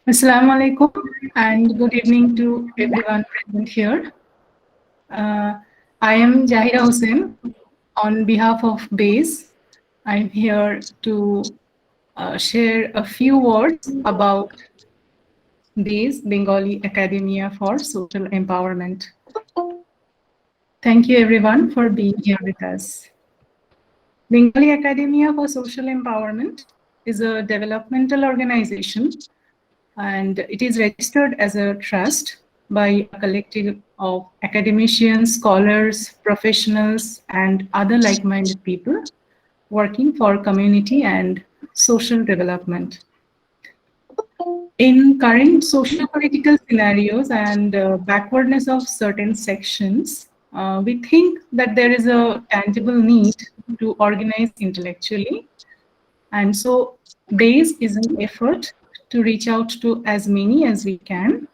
Assalamu alaikum and good evening to everyone present here. Uh, I am Jahira Hussain on behalf of BASE. I'm here to share a few words about BASE, Bengali Academia for Social Empowerment. Thank you everyone for being here with us. Bengali Academia for Social Empowerment is a developmental organization and it is registered as a trust by a collective of academicians, scholars, professionals, and other like minded people working for community and social development. In current social political scenarios and backwardness of certain sections, we think that there is a tangible need to organize intellectually. And so, BASE is an effort to reach out to as many as we can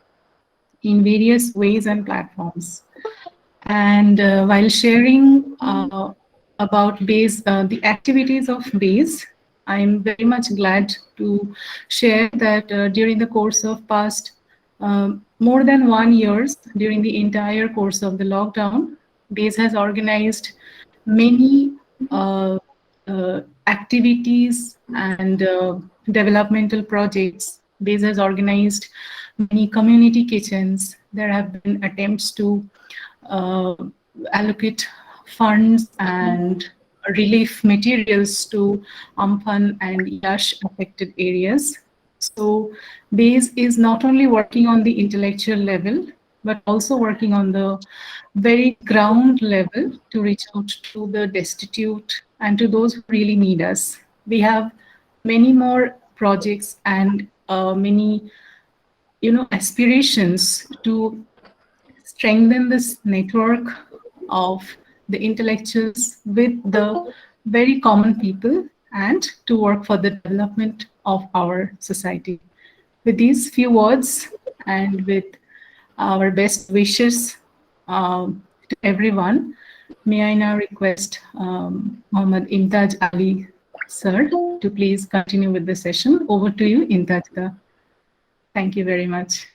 in various ways and platforms. And while sharing about BASE, the activities of BASE, I'm very much glad to share that during the course of past more than 1 years, during the entire course of the lockdown, BASE has organized many uh, activities and developmental projects. BASE has organized many community kitchens. There have been attempts to uh, allocate funds and relief materials to Amphan and Yash affected areas. So, BASE is not only working on the intellectual level, but also working on the very ground level to reach out to the destitute and to those who really need us. We have many more projects and many aspirations to strengthen this network of the intellectuals with the very common people and to work for the development of our society. With these few words and with our best wishes to everyone, may I now request Mohammad Imtaj Ali sir to please continue with the session. Over to you, Imtaj. Thank you very much.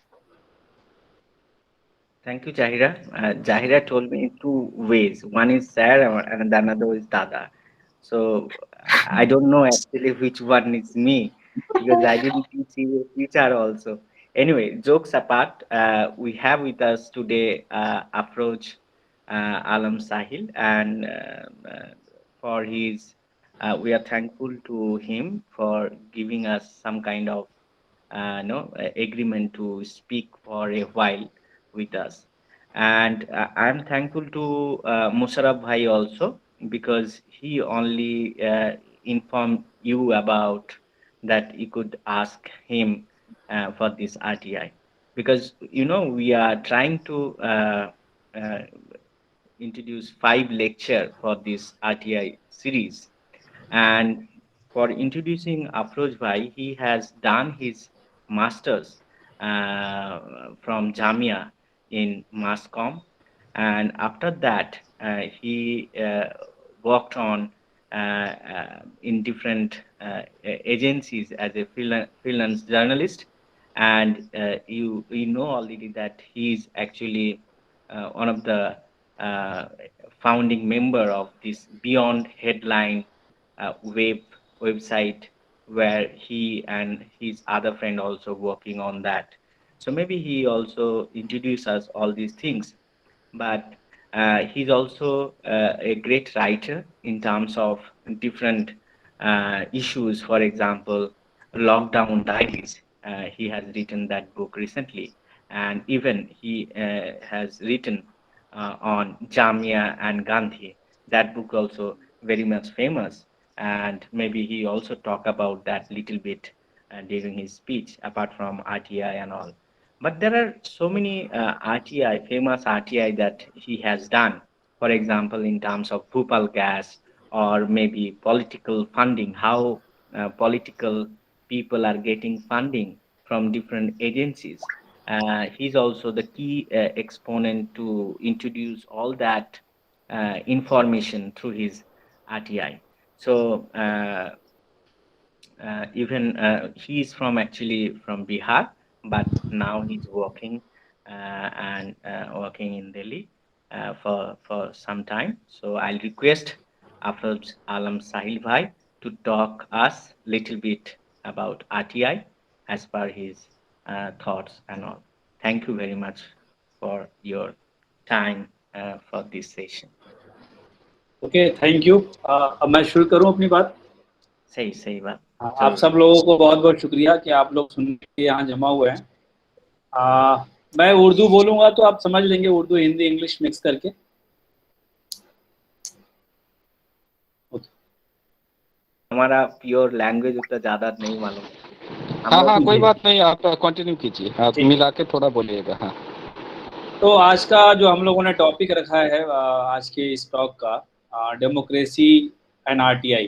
Thank you, Jahira. Jahira told me two ways. One is sir and the another is dada. So I don't know actually which one is me because I didn't teach teacher also. Anyway, jokes apart, we have with us today Afroj Alam Sahil, and for his, we are thankful to him for giving us some kind of no agreement to speak for a while with us. And I'm thankful to Musarraf Bhai also because he only informed you about that you could ask him for this RTI. Because, we are trying to uh, introduce 5 lecture for this RTI series. And for introducing Afroz Bhai, he has done his master's uh, from Jamia in mass comm, and after that, he worked on in different agencies as a freelance journalist. And you know already that he is actually one of the uh, founding member of this Beyond Headline web website, where he and his other friend also working on that. So maybe he also introduce us all these things. But he's also a great writer in terms of different issues. For example, lockdown diaries. He has written that book recently, and even he has written on Jamia and Gandhi. That book also very much famous, and maybe he also talk about that little bit during his speech, apart from RTI and all. But there are so many RTI, famous RTI that he has done. For example, in terms of Bhopal gas or maybe political funding, how political people are getting funding from different agencies. He's also the key exponent to introduce all that information through his RTI. So even he is from actually from Bihar, but now he's working and working in Delhi for some time. So I'll request Afroz Alam Sahil Bhai to talk us little bit about RTI as per his thoughts and all. Thank you very much for your time for this session. Okay, thank you. अब मैं शुरू करूं अपनी बात। सही बात। आप सब लोगों को बहुत बहुत शुक्रिया कि आप लोग सुनने के लिए यहाँ जमा हुए हैं। मैं उर्दू बोलूंगा तो आप समझ लेंगे, उर्दू हिंदी इंग्लिश मिक्स करके। हमारा प्योर लैंग्वेज उतना ज्यादा नहीं मालूम। हाँ, कोई बात नहीं, आप कंटिन्यू कीजिए, आप मिला के थोड़ा बोलिएगा। हाँ, तो आज का जो हम लोगों ने टॉपिक रखा है आज के इस टॉक का, डेमोक्रेसी एंड आरटीआई।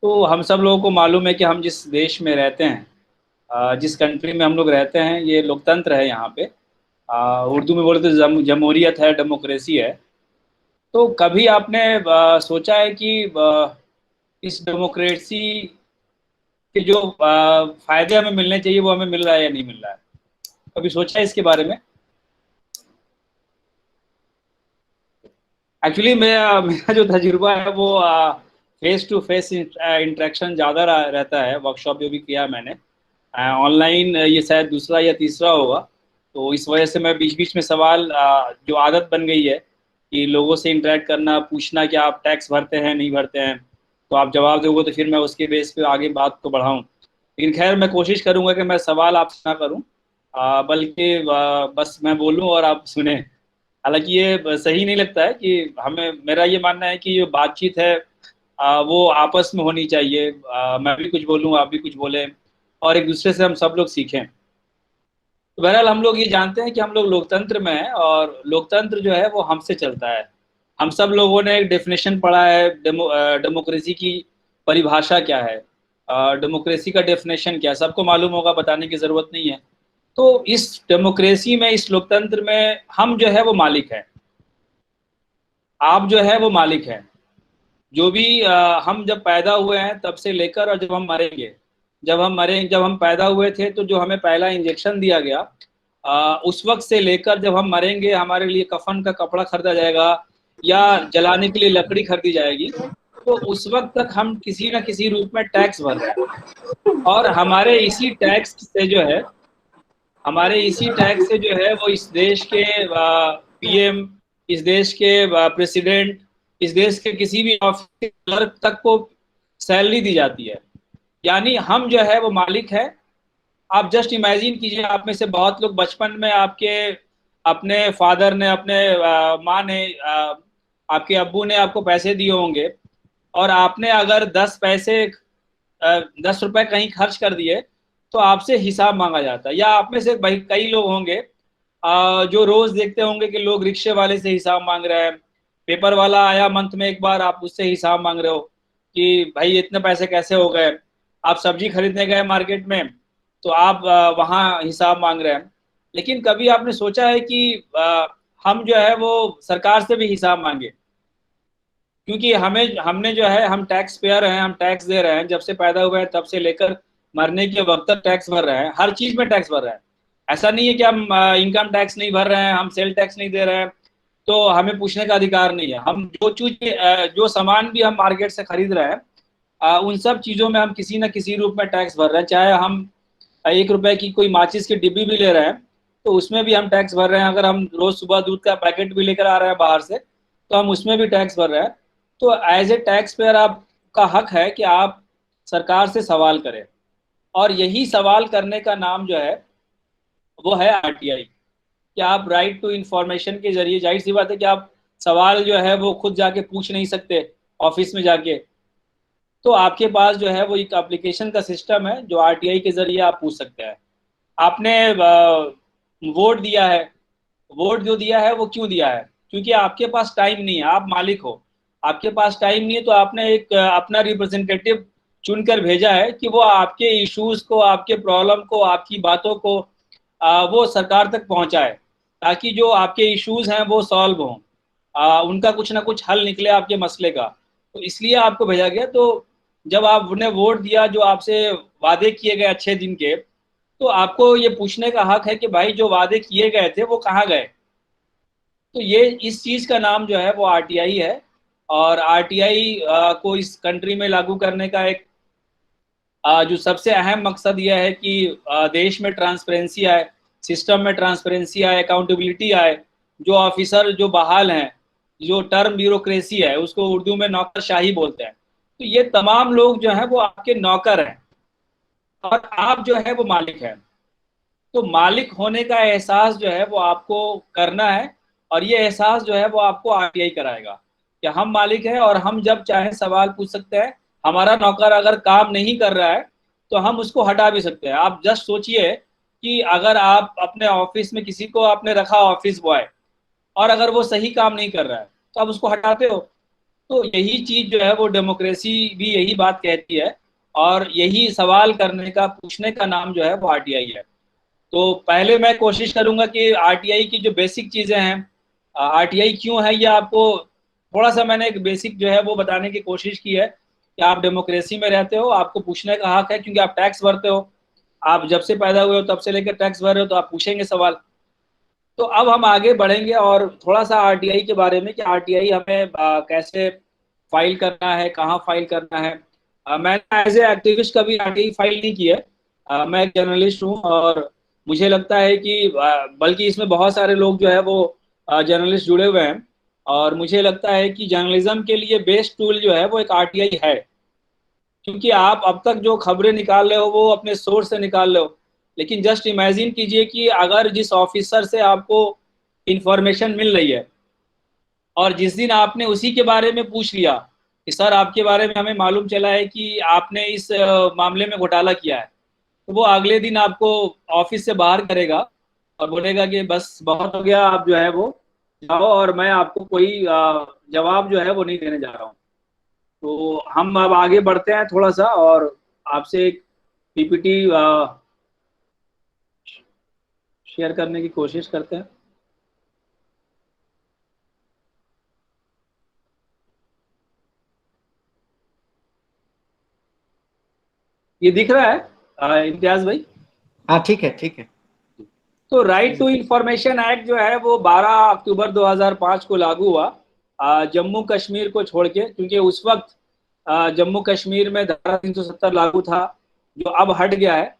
तो हम सब लोगों को मालूम है कि हम जिस देश में रहते हैं, जिस कंट्री में हम लोग रहते हैं, ये लोकतंत्र है। यहाँ पे उर्दू में बोले तो जमहूरियत है, डेमोक्रेसी है। तो कभी आपने सोचा है कि इस डेमोक्रेसी के जो फायदे हमें मिलने चाहिए वो हमें मिल रहा है या नहीं मिल रहा है? कभी सोचा है इसके बारे में? एक्चुअली मेरा जो तजुर्बा है वो फेस टू फेस इंटरेक्शन ज़्यादा रहता है। वर्कशॉप जो भी किया मैंने ऑनलाइन, ये शायद दूसरा या तीसरा होगा। तो इस वजह से मैं बीच बीच में सवाल, जो आदत बन गई है कि लोगों से इंटरेक्ट करना, पूछना कि आप टैक्स भरते हैं नहीं भरते हैं, तो आप जवाब दोगे तो फिर मैं उसके बेस पे आगे बात को बढ़ाऊँ। लेकिन खैर, मैं कोशिश करूँगा कि मैं सवाल आपसे ना करूँ, बल्कि बस मैं बोलूँ और आप सुने। हालांकि ये सही नहीं लगता है कि मेरा ये मानना है कि जो बातचीत है वो आपस में होनी चाहिए। मैं भी कुछ बोलूँ, आप भी कुछ बोलें, और एक दूसरे से हम सब लोग सीखें। तो बहरहाल हम लोग ये जानते हैं कि हम लोग लोकतंत्र में हैं, और लोकतंत्र जो है वो हमसे चलता है। हम सब लोगों ने एक डेफिनेशन पढ़ा है, डेमोक्रेसी की परिभाषा क्या है, डेमोक्रेसी का डेफिनेशन क्या है, सबको मालूम होगा, बताने की ज़रूरत नहीं है। तो इस डेमोक्रेसी में, इस लोकतंत्र में हम जो है वो मालिक हैं, आप जो है वो मालिक हैं। जो भी हम जब पैदा हुए हैं तब से लेकर और जब हम मरेंगे, जब हम पैदा हुए थे तो जो हमें पहला इंजेक्शन दिया गया, उस वक्त से लेकर जब हम मरेंगे, हमारे लिए कफन का कपड़ा खरीदा जाएगा या जलाने के लिए लकड़ी खरीदी जाएगी, तो उस वक्त तक हम किसी न किसी रूप में टैक्स भर रहे हैं। और हमारे इसी टैक्स से जो है वो इस देश के पीएम, इस देश के प्रेसिडेंट, इस देश के किसी भी ऑफिस क्लर्क तक को सैलरी दी जाती है। यानी हम जो है वो मालिक है। आप जस्ट इमेजिन कीजिए, आप में से बहुत लोग बचपन में अपने फादर ने, अपने माँ ने, आपके अब्बू ने आपको पैसे दिए होंगे, और आपने अगर 10 रुपए कहीं खर्च कर दिए तो आपसे हिसाब मांगा जाता है। या आप में से भाई कई लोग होंगे जो रोज देखते होंगे कि लोग रिक्शे वाले से हिसाब मांग रहे हैं, पेपर वाला आया मंथ में एक बार, आप उससे हिसाब मांग रहे हो कि भाई इतने पैसे कैसे हो गए। आप सब्जी खरीदने गए मार्केट में तो आप वहाँ हिसाब मांग रहे हैं। लेकिन कभी आपने सोचा है कि हम जो है वो सरकार से भी हिसाब मांगे? क्योंकि हमने जो है, हम टैक्स पेयर हैं, हम टैक्स दे रहे हैं, जब से पैदा हुए हैं तब से लेकर मरने के वक्त तक टैक्स भर रहे हैं, हर चीज में टैक्स भर रहे हैं। ऐसा नहीं है कि हम इनकम टैक्स नहीं भर रहे हैं, हम सेल टैक्स नहीं दे रहे हैं तो हमें पूछने का अधिकार नहीं है। हम जो सामान भी हम मार्केट से खरीद रहे हैं, उन सब चीज़ों में हम किसी न किसी रूप में टैक्स भर रहे हैं। चाहे हम 1 रुपए की कोई माचिस की डिब्बी भी ले रहे हैं तो उसमें भी हम टैक्स भर रहे हैं। अगर हम रोज सुबह दूध का पैकेट भी लेकर आ रहे हैं बाहर से तो हम उसमें भी टैक्स भर रहे हैं। तो एज ए टैक्स पेयर आपका हक है कि आप सरकार से सवाल करें, और यही सवाल करने का नाम जो है वो है आरटीआई। कि आप राइट टू इंफॉर्मेशन के जरिए, जाहिर सी बात है कि आप सवाल जो है वो खुद जाके पूछ नहीं सकते ऑफिस में जाके, तो आपके पास जो है वो एक एप्लीकेशन का सिस्टम है जो आरटीआई के जरिए आप पूछ सकते हैं। आपने वोट दिया है, वोट जो दिया है वो क्यों दिया है? क्योंकि आपके पास टाइम नहीं है, आप मालिक हो, आपके पास टाइम नहीं है, तो आपने एक अपना रिप्रेजेंटेटिव चुनकर भेजा है कि वो आपके इश्यूज को, आपके प्रॉब्लम को, आपकी बातों को वो सरकार तक पहुंचाए, ताकि जो आपके इश्यूज हैं वो सॉल्व हों, उनका कुछ ना कुछ हल निकले आपके मसले का। तो इसलिए आपको भेजा गया। तो जब आपने वोट दिया, जो आपसे वादे किए गए अच्छे दिन के, तो आपको ये पूछने का हक है कि भाई जो वादे किए गए थे वो कहाँ गए। तो ये इस चीज़ का नाम जो है वो आरटीआई है। और आरटीआई को इस कंट्री में लागू करने का एक जो सबसे अहम मकसद यह है कि देश में ट्रांसपेरेंसी आए, सिस्टम में ट्रांसपेरेंसी आए, अकाउंटेबिलिटी आए। जो ऑफिसर जो बहाल हैं, जो टर्म ब्यूरोक्रेसी है उसको उर्दू में नौकरशाही बोलते हैं, तो ये तमाम लोग जो हैं वो आपके नौकर हैं और आप जो है वो मालिक हैं। तो मालिक होने का एहसास जो है वो आपको करना है, और ये एहसास जो है वो आपको आरटीआई कराएगा कि हम मालिक हैं और हम जब चाहें सवाल पूछ सकते हैं। हमारा नौकर अगर काम नहीं कर रहा है तो हम उसको हटा भी सकते हैं। आप जस्ट सोचिए कि अगर आप अपने ऑफिस में किसी को आपने रखा ऑफिस बॉय, और अगर वो सही काम नहीं कर रहा है तो आप उसको हटाते हो। तो यही चीज जो है वो डेमोक्रेसी भी यही बात कहती है, और यही सवाल करने का, पूछने का नाम जो है वो आरटीआई है। तो पहले मैं कोशिश करूंगा कि आरटीआई की जो बेसिक चीज़ें हैं, आरटीआई क्यों है, ये आपको थोड़ा सा मैंने एक बेसिक जो है वो बताने की कोशिश की है कि आप डेमोक्रेसी में रहते हो, आपको पूछने का हक है क्योंकि आप टैक्स भरते हो। आप जब से पैदा हुए हो तब से लेकर टैक्स भर रहे हो, तो आप पूछेंगे सवाल। तो अब हम आगे बढ़ेंगे और थोड़ा सा आरटीआई के बारे में कि आरटीआई हमें कैसे फाइल करना है, कहाँ फाइल करना है। मैंने एज ए एक्टिविस्ट कभी आरटीआई फाइल नहीं की है। मैं एक जर्नलिस्ट हूँ और मुझे लगता है कि बल्कि इसमें बहुत सारे लोग जो है वो जर्नलिस्ट जुड़े हुए हैं, और मुझे लगता है कि जर्नलिज्म के लिए बेस्ट टूल जो है वो एक आरटीआई है। क्योंकि आप अब तक जो खबरें निकाल रहे हो वो अपने सोर्स से निकाल रहे हो, लेकिन जस्ट इमेजिन कीजिए कि अगर जिस ऑफिसर से आपको इंफॉर्मेशन मिल रही है और जिस दिन आपने उसी के बारे में पूछ लिया कि सर आपके बारे में हमें मालूम चला है कि आपने इस मामले में घोटाला किया है, तो वो अगले दिन आपको ऑफिस से बाहर करेगा और बोलेगा कि बस बहुत हो गया, आप जो है वो जाओ और मैं आपको कोई जवाब जो है वो नहीं देने जा रहा हूँ। तो हम अब आगे बढ़ते हैं थोड़ा सा और आपसे एक पीपीटी शेयर करने की कोशिश करते हैं। ये दिख रहा है इम्तियाज भाई? हाँ ठीक है ठीक है। तो राइट टू इंफॉर्मेशन एक्ट जो है वो 12 अक्टूबर 2005 को लागू हुआ, जम्मू कश्मीर को छोड़ के, क्योंकि उस वक्त जम्मू कश्मीर में धारा 370 लागू था जो अब हट गया है।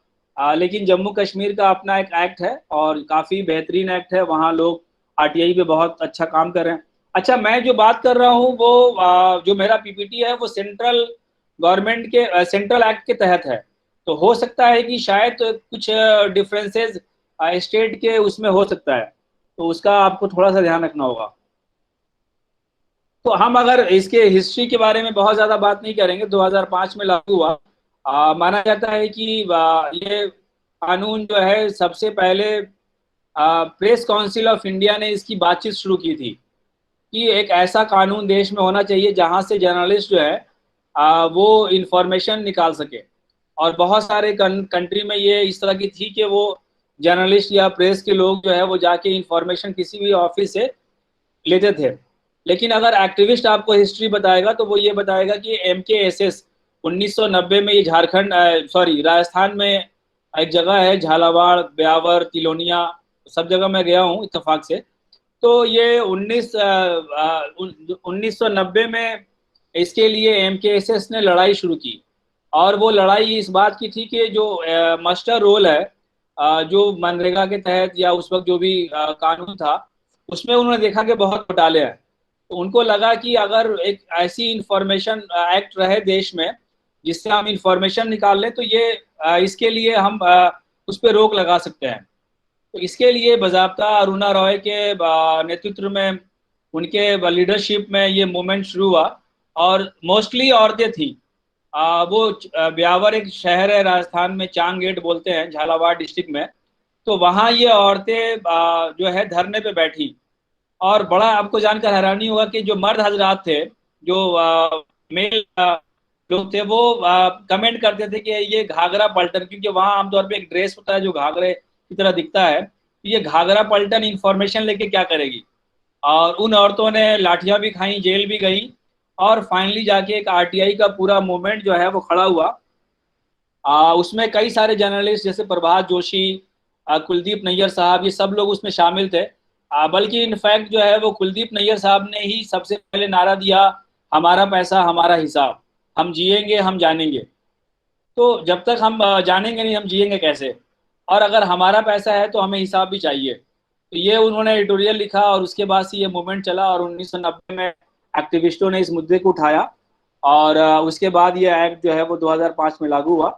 लेकिन जम्मू कश्मीर का अपना एक एक्ट है और काफ़ी बेहतरीन एक्ट है, वहाँ लोग आरटीआई पे बहुत अच्छा काम कर रहे हैं। अच्छा, मैं जो बात कर रहा हूँ वो जो मेरा पीपीटी है वो सेंट्रल गवर्नमेंट के सेंट्रल एक्ट के तहत है। तो हो सकता है कि शायद कुछ डिफरेंसेस स्टेट के उसमें हो सकता है, तो उसका आपको थोड़ा सा ध्यान रखना होगा। तो हम अगर इसके हिस्ट्री के बारे में बहुत ज़्यादा बात नहीं करेंगे, 2005 में लागू हुआ। माना जाता है कि ये कानून जो है सबसे पहले प्रेस काउंसिल ऑफ इंडिया ने इसकी बातचीत शुरू की थी कि एक ऐसा कानून देश में होना चाहिए जहां से जर्नलिस्ट जो है वो इंफॉर्मेशन निकाल सके। और बहुत सारे कंट्री में ये इस तरह की थी कि वो जर्नलिस्ट या प्रेस के लोग जो है वो जाके इंफॉर्मेशन किसी भी ऑफिस से लेते थे। लेकिन अगर एक्टिविस्ट आपको हिस्ट्री बताएगा तो वो ये बताएगा कि MKSS 1990 में, ये झारखंड सॉरी राजस्थान में एक जगह है झालावाड़, ब्यावर, तिलोनिया, सब जगह मैं गया हूँ इत्तेफाक से। तो ये 1990 में इसके लिए MKSS ने लड़ाई शुरू की, और वो लड़ाई इस बात की थी कि जो मास्टर रोल है, जो मनरेगा के तहत या उस वक्त जो भी कानून था उसमें उन्होंने देखा कि बहुत घोटाले हैं। तो उनको लगा कि अगर एक ऐसी इंफॉर्मेशन एक्ट रहे देश में जिससे हम इंफॉर्मेशन निकाल लें तो ये इसके लिए हम उस पर रोक लगा सकते हैं। तो इसके लिए बाज़ाब्ता अरुणा रॉय के नेतृत्व में, उनके लीडरशिप में ये मूवमेंट शुरू हुआ, और मोस्टली औरतें थी। वो ब्यावर एक शहर है राजस्थान में, चांग गेट बोलते हैं, झालावाड़ डिस्ट्रिक्ट में। तो वहाँ ये औरतें जो है धरने पे बैठी, और बड़ा आपको जानकर हैरानी होगा कि जो मर्द हजरात थे, जो मेल लोग थे, वो कमेंट करते थे कि ये घाघरा पलटन, क्योंकि वहाँ आमतौर पे एक ड्रेस होता है जो घाघरे की तरह दिखता है, तो ये घाघरा पलटन इंफॉर्मेशन लेके क्या करेगी। और उन औरतों ने लाठियां भी खाई, जेल भी गई, और फाइनली जाके एक आरटीआई का पूरा मूवमेंट जो है वो खड़ा हुआ। उसमें कई सारे जर्नलिस्ट जैसे प्रभात जोशी, कुलदीप नैयर साहब, ये सब लोग उसमें शामिल थे। बल्कि इनफैक्ट जो है वो कुलदीप नैयर साहब ने ही सबसे पहले नारा दिया, हमारा पैसा हमारा हिसाब, हम जिएंगे हम जानेंगे। तो जब तक हम जानेंगे नहीं, हम जिएंगे कैसे? और अगर हमारा पैसा है तो हमें हिसाब भी चाहिए। तो ये उन्होंने एडिटोरियल लिखा और उसके बाद से ये मूवमेंट चला और 1990 में एक्टिविस्टों ने इस मुद्दे को उठाया और उसके बाद ये एक्ट जो है वो 2005 में लागू हुआ।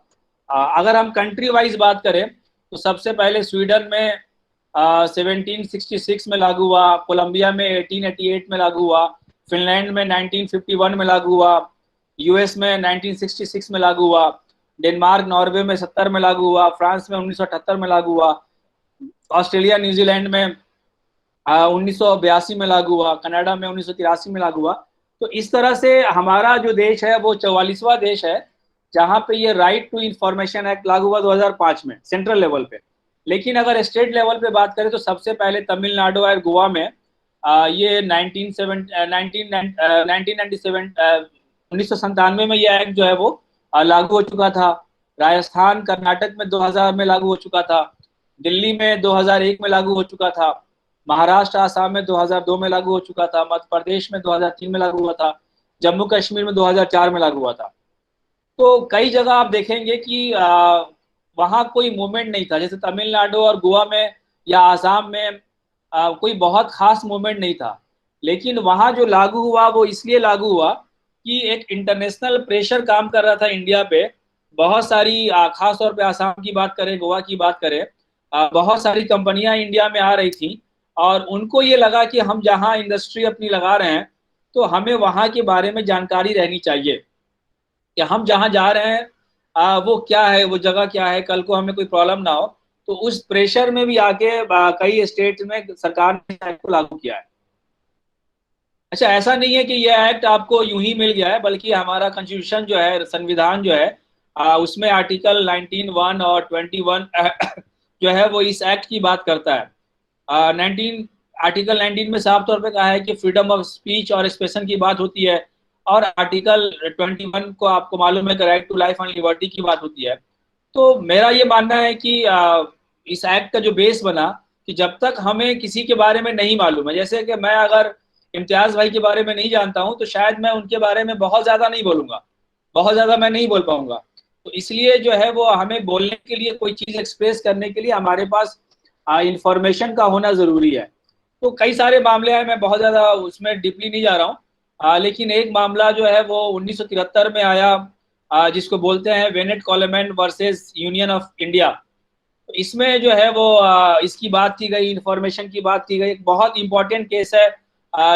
अगर हम कंट्री वाइज बात करें तो सबसे पहले स्वीडन में 1766 में लागू हुआ, कोलंबिया में 1888 में लागू हुआ, फिनलैंड में 1951 में लागू हुआ, यूएस में 1966 में लागू हुआ, डेनमार्क नॉर्वे में 70 में लागू हुआ, फ्रांस में 1978 में लागू हुआ, ऑस्ट्रेलिया न्यूजीलैंड में 1982 में लागू हुआ, कनाडा में 1983 में लागू हुआ। तो इस तरह से हमारा जो देश है वो 44वां देश है जहां पे ये राइट टू इंफॉर्मेशन एक्ट लागू हुआ 2005 में सेंट्रल लेवल पे। लेकिन अगर स्टेट लेवल पे बात करें तो सबसे पहले तमिलनाडु और गोवा में ये 1997 में ये एक्ट जो है वो लागू हो चुका था। राजस्थान कर्नाटक में 2000 में लागू हो चुका था, दिल्ली में 2001 में लागू हो चुका था, महाराष्ट्र आसाम में 2002 में लागू हो चुका था, मध्य प्रदेश में 2003 में लागू हुआ था, जम्मू कश्मीर में 2004 में लागू हुआ था। तो कई जगह आप देखेंगे कि वहाँ कोई मूवमेंट नहीं था, जैसे तमिलनाडु और गोवा में या आसाम में कोई बहुत खास मूवमेंट नहीं था। लेकिन वहाँ जो लागू हुआ वो इसलिए लागू हुआ कि एक इंटरनेशनल प्रेशर काम कर रहा था इंडिया पे। बहुत सारी खास तौर पे आसाम की बात करें, गोवा की बात करें, बहुत सारी कंपनियां इंडिया में आ रही थी और उनको ये लगा कि हम जहाँ इंडस्ट्री अपनी लगा रहे हैं तो हमें वहाँ के बारे में जानकारी रहनी चाहिए कि हम जहाँ जा रहे हैं वो क्या है, वो जगह क्या है, कल को हमें कोई प्रॉब्लम ना हो। तो उस प्रेशर में भी आके कई स्टेट में सरकार ने एक्ट को लागू किया है। अच्छा, ऐसा नहीं है कि ये एक्ट आपको यूं ही मिल गया है, बल्कि हमारा कॉन्स्टिट्यूशन जो है, संविधान जो है, उसमें आर्टिकल 19(1) और 21 जो है वो इस एक्ट की बात करता है। आर्टिकल 19 में साफ तौर पे कहा है कि फ्रीडम ऑफ स्पीच और एक्सप्रेशन की बात होती है, और आर्टिकल 21 को आपको मालूम है कि right to life and liberty की बात होती है। तो मेरा ये मानना है कि इस एक्ट का जो बेस बना कि जब तक हमें किसी के बारे में नहीं मालूम है, जैसे कि मैं अगर इम्तियाज भाई के बारे में नहीं जानता हूं तो शायद मैं उनके बारे में बहुत ज्यादा नहीं बोलूंगा, बहुत ज्यादा मैं नहीं बोल पाऊंगा। तो इसलिए जो है वो हमें बोलने के लिए, कोई चीज एक्सप्रेस करने के लिए हमारे पास इंफॉर्मेशन का होना जरूरी है। तो कई सारे मामले हैं, मैं बहुत ज्यादा उसमें डीपली नहीं जा रहा हूँ, लेकिन एक मामला जो है वो 1973 में आया, जिसको बोलते हैं Bennett Coleman versus Union of India. तो इसमें जो है वो इसकी बात की गई, इंफॉर्मेशन की बात की गई। एक बहुत इंपॉर्टेंट केस है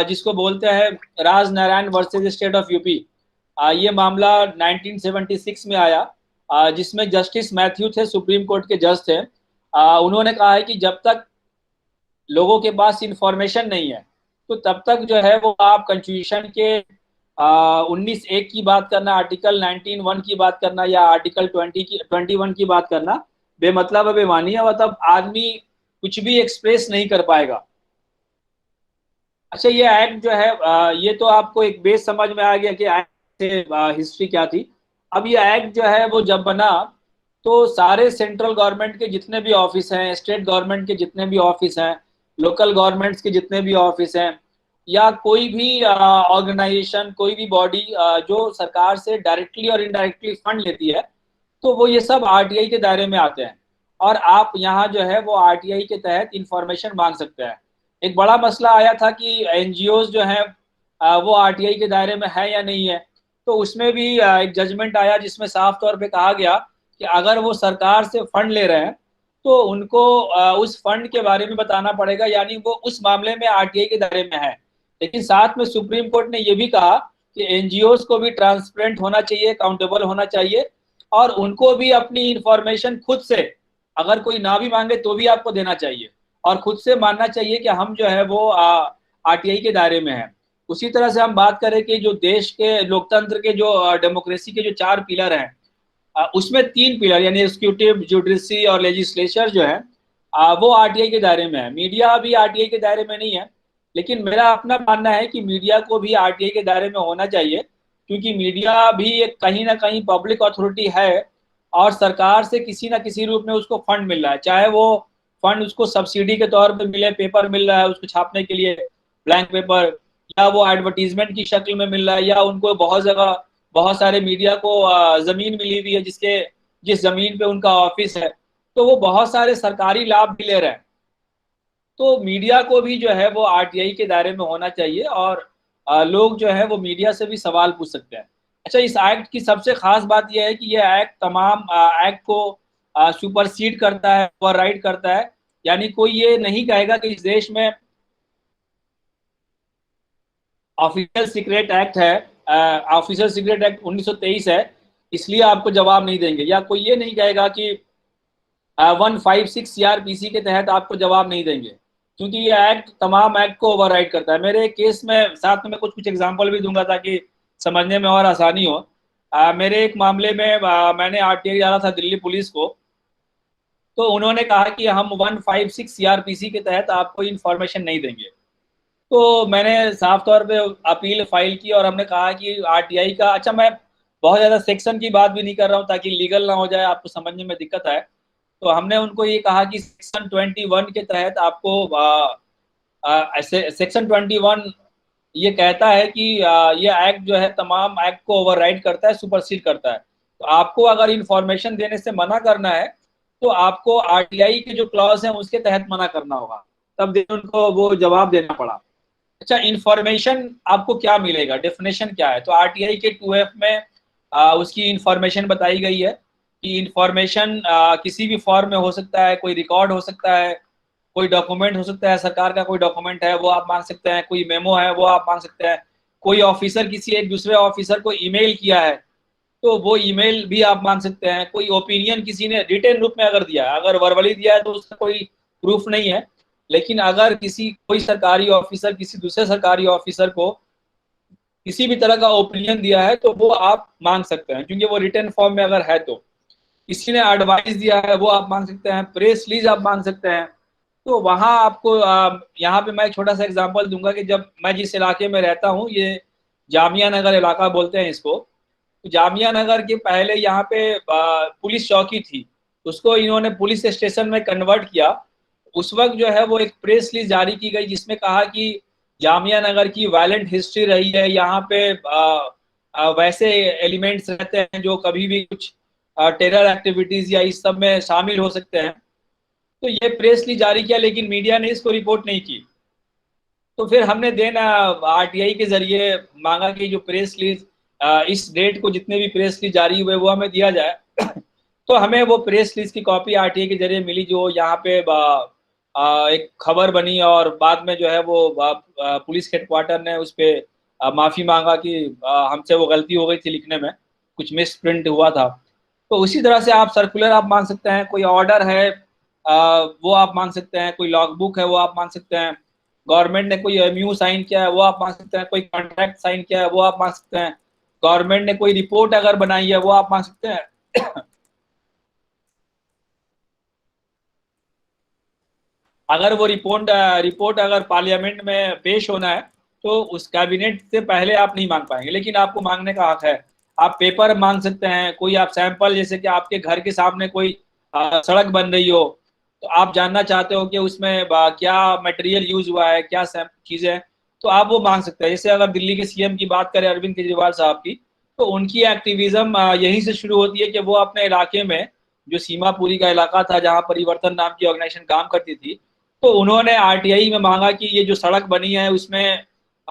जिसको बोलते हैं Raj Narain versus State of UP. ये मामला 1976 में आया, जिसमें जस्टिस मैथ्यू थे, सुप्रीम कोर्ट के जज थे। उन्होंने कहा है कि जब तक लोगों के पास इंफॉर्मेशन नहीं है तो तब तक जो है वो आप कॉन्स्टिट्यूशन के 19(1) की बात करना, आर्टिकल 19(1) की बात करना या आर्टिकल 21 की बात करना बेमतलब है, बेमानी है। मतलब आदमी कुछ भी एक्सप्रेस नहीं कर पाएगा। अच्छा, ये एक्ट जो है ये तो आपको एक बेस समझ में आ गया कि एक्ट से हिस्ट्री क्या थी। अब ये एक्ट जो है वो जब बना तो सारे सेंट्रल गवर्नमेंट के जितने भी ऑफिस हैं, स्टेट गवर्नमेंट के जितने भी ऑफिस हैं, लोकल गवर्नमेंट्स के जितने भी ऑफिस हैं, या कोई भी ऑर्गेनाइजेशन, कोई भी बॉडी जो सरकार से डायरेक्टली और इनडायरेक्टली फंड लेती है, तो वो ये सब आरटीआई के दायरे में आते हैं और आप यहाँ जो है वो आरटीआई के तहत इंफॉर्मेशन मांग सकते हैं। एक बड़ा मसला आया था कि एनजीओज जो हैं वो आरटीआई के दायरे में है या नहीं है। तो उसमें भी एक जजमेंट आया जिसमें साफ तौर पे कहा गया कि अगर वो सरकार से फंड ले रहे हैं तो उनको उस फंड के बारे में बताना पड़ेगा, यानी वो उस मामले में आरटीआई के दायरे में है। लेकिन साथ में सुप्रीम कोर्ट ने ये भी कहा कि एनजीओज को भी ट्रांसपेरेंट होना चाहिए, अकाउंटेबल होना चाहिए, और उनको भी अपनी इंफॉर्मेशन खुद से, अगर कोई ना भी मांगे तो भी आपको देना चाहिए और खुद से मानना चाहिए कि हम जो है वो आरटीआई के दायरे में हैं। उसी तरह से हम बात करें कि जो देश के लोकतंत्र के, जो डेमोक्रेसी के जो 4 पिलर हैं, उसमें 3 पिलर यानी एग्जीक्यूटिव, जुडिशरी और लेजिस्लेचर जो है वो आरटीआई के दायरे में है। मीडिया भी आरटीआई के दायरे में नहीं है, लेकिन मेरा अपना मानना है कि मीडिया को भी आरटीआई के दायरे में होना चाहिए, क्योंकि मीडिया भी एक कहीं ना कहीं पब्लिक अथॉरिटी है और सरकार से किसी ना किसी रूप में उसको फंड मिल रहा है, चाहे वो फंड उसको सब्सिडी के तौर पे मिले, पेपर मिल रहा है उसको छापने के लिए, ब्लैंक पेपर, या वो एडवर्टीजमेंट की शक्ल में मिल रहा है, या उनको बहुत जगह बहुत सारे मीडिया को जमीन मिली हुई है जिस जमीन पे उनका ऑफिस है, तो वो बहुत सारे सरकारी लाभ भी ले रहे हैं। तो मीडिया को भी जो है वो आरटीआई के दायरे में होना चाहिए, और लोग जो है वो मीडिया से भी सवाल पूछ सकते हैं। अच्छा, इस एक्ट की सबसे खास बात यह है कि यह एक्ट तमाम एक्ट को सुपरसीड करता है, ओवरराइड करता है। यानी कोई ये नहीं कहेगा कि इस देश में ऑफिशियल सीक्रेट एक्ट है, ऑफिशियल सीक्रेट एक्ट 1923 है, इसलिए आपको जवाब नहीं देंगे, या कोई ये नहीं कहेगा कि 156 सीआरपीसी के तहत आपको जवाब नहीं देंगे, क्योंकि ये एक्ट तमाम एक्ट को ओवरराइड करता है। मेरे केस में साथ में कुछ एग्जांपल भी दूंगा ताकि समझने में और आसानी हो। मेरे एक मामले में मैंने आरटीआई डाला था दिल्ली पुलिस को, तो उन्होंने कहा कि हम 156 सीआरपीसी के तहत आपको इन्फॉर्मेशन नहीं देंगे। तो मैंने साफ तौर पे अपील फाइल की और हमने कहा कि आरटीआई का, अच्छा मैं बहुत ज़्यादा सेक्शन की बात भी नहीं कर रहा हूँ ताकि लीगल ना हो जाए, आपको समझने में दिक्कत आए, तो हमने उनको ये कहा कि सेक्शन 21 के तहत आपको सेक्शन 21 ये कहता है कि ये एक्ट जो है तमाम एक्ट को ओवरराइड करता है, सुपरसीड करता है। तो आपको अगर इंफॉर्मेशन देने से मना करना है तो आपको आरटीआई के जो क्लॉज हैं उसके तहत मना करना होगा, तब उनको वो जवाब देना पड़ा। अच्छा, इंफॉर्मेशन आपको क्या मिलेगा, डेफिनेशन क्या है? तो आरटीआई के 2F में उसकी इंफॉर्मेशन बताई गई है कि इंफॉर्मेशन किसी भी फॉर्म में हो सकता है, कोई रिकॉर्ड हो सकता है, कोई डॉक्यूमेंट हो सकता है, सरकार का कोई डॉक्यूमेंट है वो आप मांग सकते हैं, कोई मेमो है वो आप मांग सकते हैं, कोई ऑफिसर किसी एक दूसरे ऑफिसर को ईमेल किया है तो वो ईमेल भी आप मांग सकते हैं, कोई ओपिनियन किसी ने रिटेन रूप में अगर दिया है, अगर वर्बली दिया है तो उसका कोई प्रूफ नहीं है, लेकिन अगर कोई सरकारी ऑफिसर किसी दूसरे सरकारी ऑफिसर को किसी भी तरह का ओपिनियन दिया है तो वो आप मांग सकते हैं, क्योंकि वो रिटर्न फॉर्म में अगर है। तो किसी ने एडवाइस दिया है वो आप मांग सकते हैं, प्रेस रिलीज आप मांग सकते हैं। तो वहाँ आपको यहाँ पे मैं छोटा सा एग्जांपल दूंगा कि जब मैं जिस इलाके में रहता हूँ, ये जामिया नगर इलाका बोलते हैं इसको, तो जामिया नगर के पहले यहाँ पे पुलिस चौकी थी, उसको इन्होंने पुलिस स्टेशन में कन्वर्ट किया। उस वक्त जो है वो एक प्रेस रिलीज जारी की गई जिसमें कहा कि जामिया नगर की वायलेंट हिस्ट्री रही है, यहाँ पे वैसे एलिमेंट्स रहते हैं जो कभी भी कुछ टेरर एक्टिविटीज या इस सब में शामिल हो सकते हैं। तो ये प्रेस रिलीज जारी किया, लेकिन मीडिया ने इसको रिपोर्ट नहीं की। तो फिर हमने देन आरटीआई के जरिए मांगा कि जो प्रेस रिलीज इस डेट को जितने भी प्रेस रिलीज जारी हुए वो हमें दिया जाए। तो हमें वो प्रेस रिलीज की कॉपी आरटीआई के जरिए मिली, जो यहाँ पे एक खबर बनी, और बाद में जो है वो पुलिस हेडक्वार्टर ने उस पर माफ़ी मांगा कि हमसे वो गलती हो गई थी, लिखने में कुछ मिस प्रिंट हुआ था। तो उसी तरह से आप सर्कुलर आप मांग सकते हैं, कोई ऑर्डर है वो आप मांग सकते हैं, कोई लॉग बुक है वो आप मांग सकते हैं, गवर्नमेंट ने कोई एमयू साइन किया है वो आप मांग सकते हैं, कोई कॉन्ट्रैक्ट साइन किया है वो आप मांग सकते हैं, गवर्नमेंट ने कोई रिपोर्ट अगर बनाई है वो आप मांग सकते हैं। अगर वो रिपोर्ट अगर पार्लियामेंट में पेश होना है तो उस कैबिनेट से पहले आप नहीं मांग पाएंगे, लेकिन आपको मांगने का हक है। आप पेपर मांग सकते हैं, कोई आप सैंपल, जैसे कि आपके घर के सामने कोई सड़क बन रही हो तो आप जानना चाहते हो कि उसमें क्या मटेरियल यूज हुआ है, क्या चीजें, तो आप वो मांग सकते हैं। जैसे अगर दिल्ली के सीएम की बात करें, अरविंद केजरीवाल साहब की, तो उनकी एक्टिविज्म यहीं से शुरू होती है कि वो अपने इलाके में, जो सीमापुरी का इलाका था जहाँ परिवर्तन नाम की ऑर्गेनाइजेशन काम करती थी, तो उन्होंने आरटीआई में मांगा कि ये जो सड़क बनी है उसमें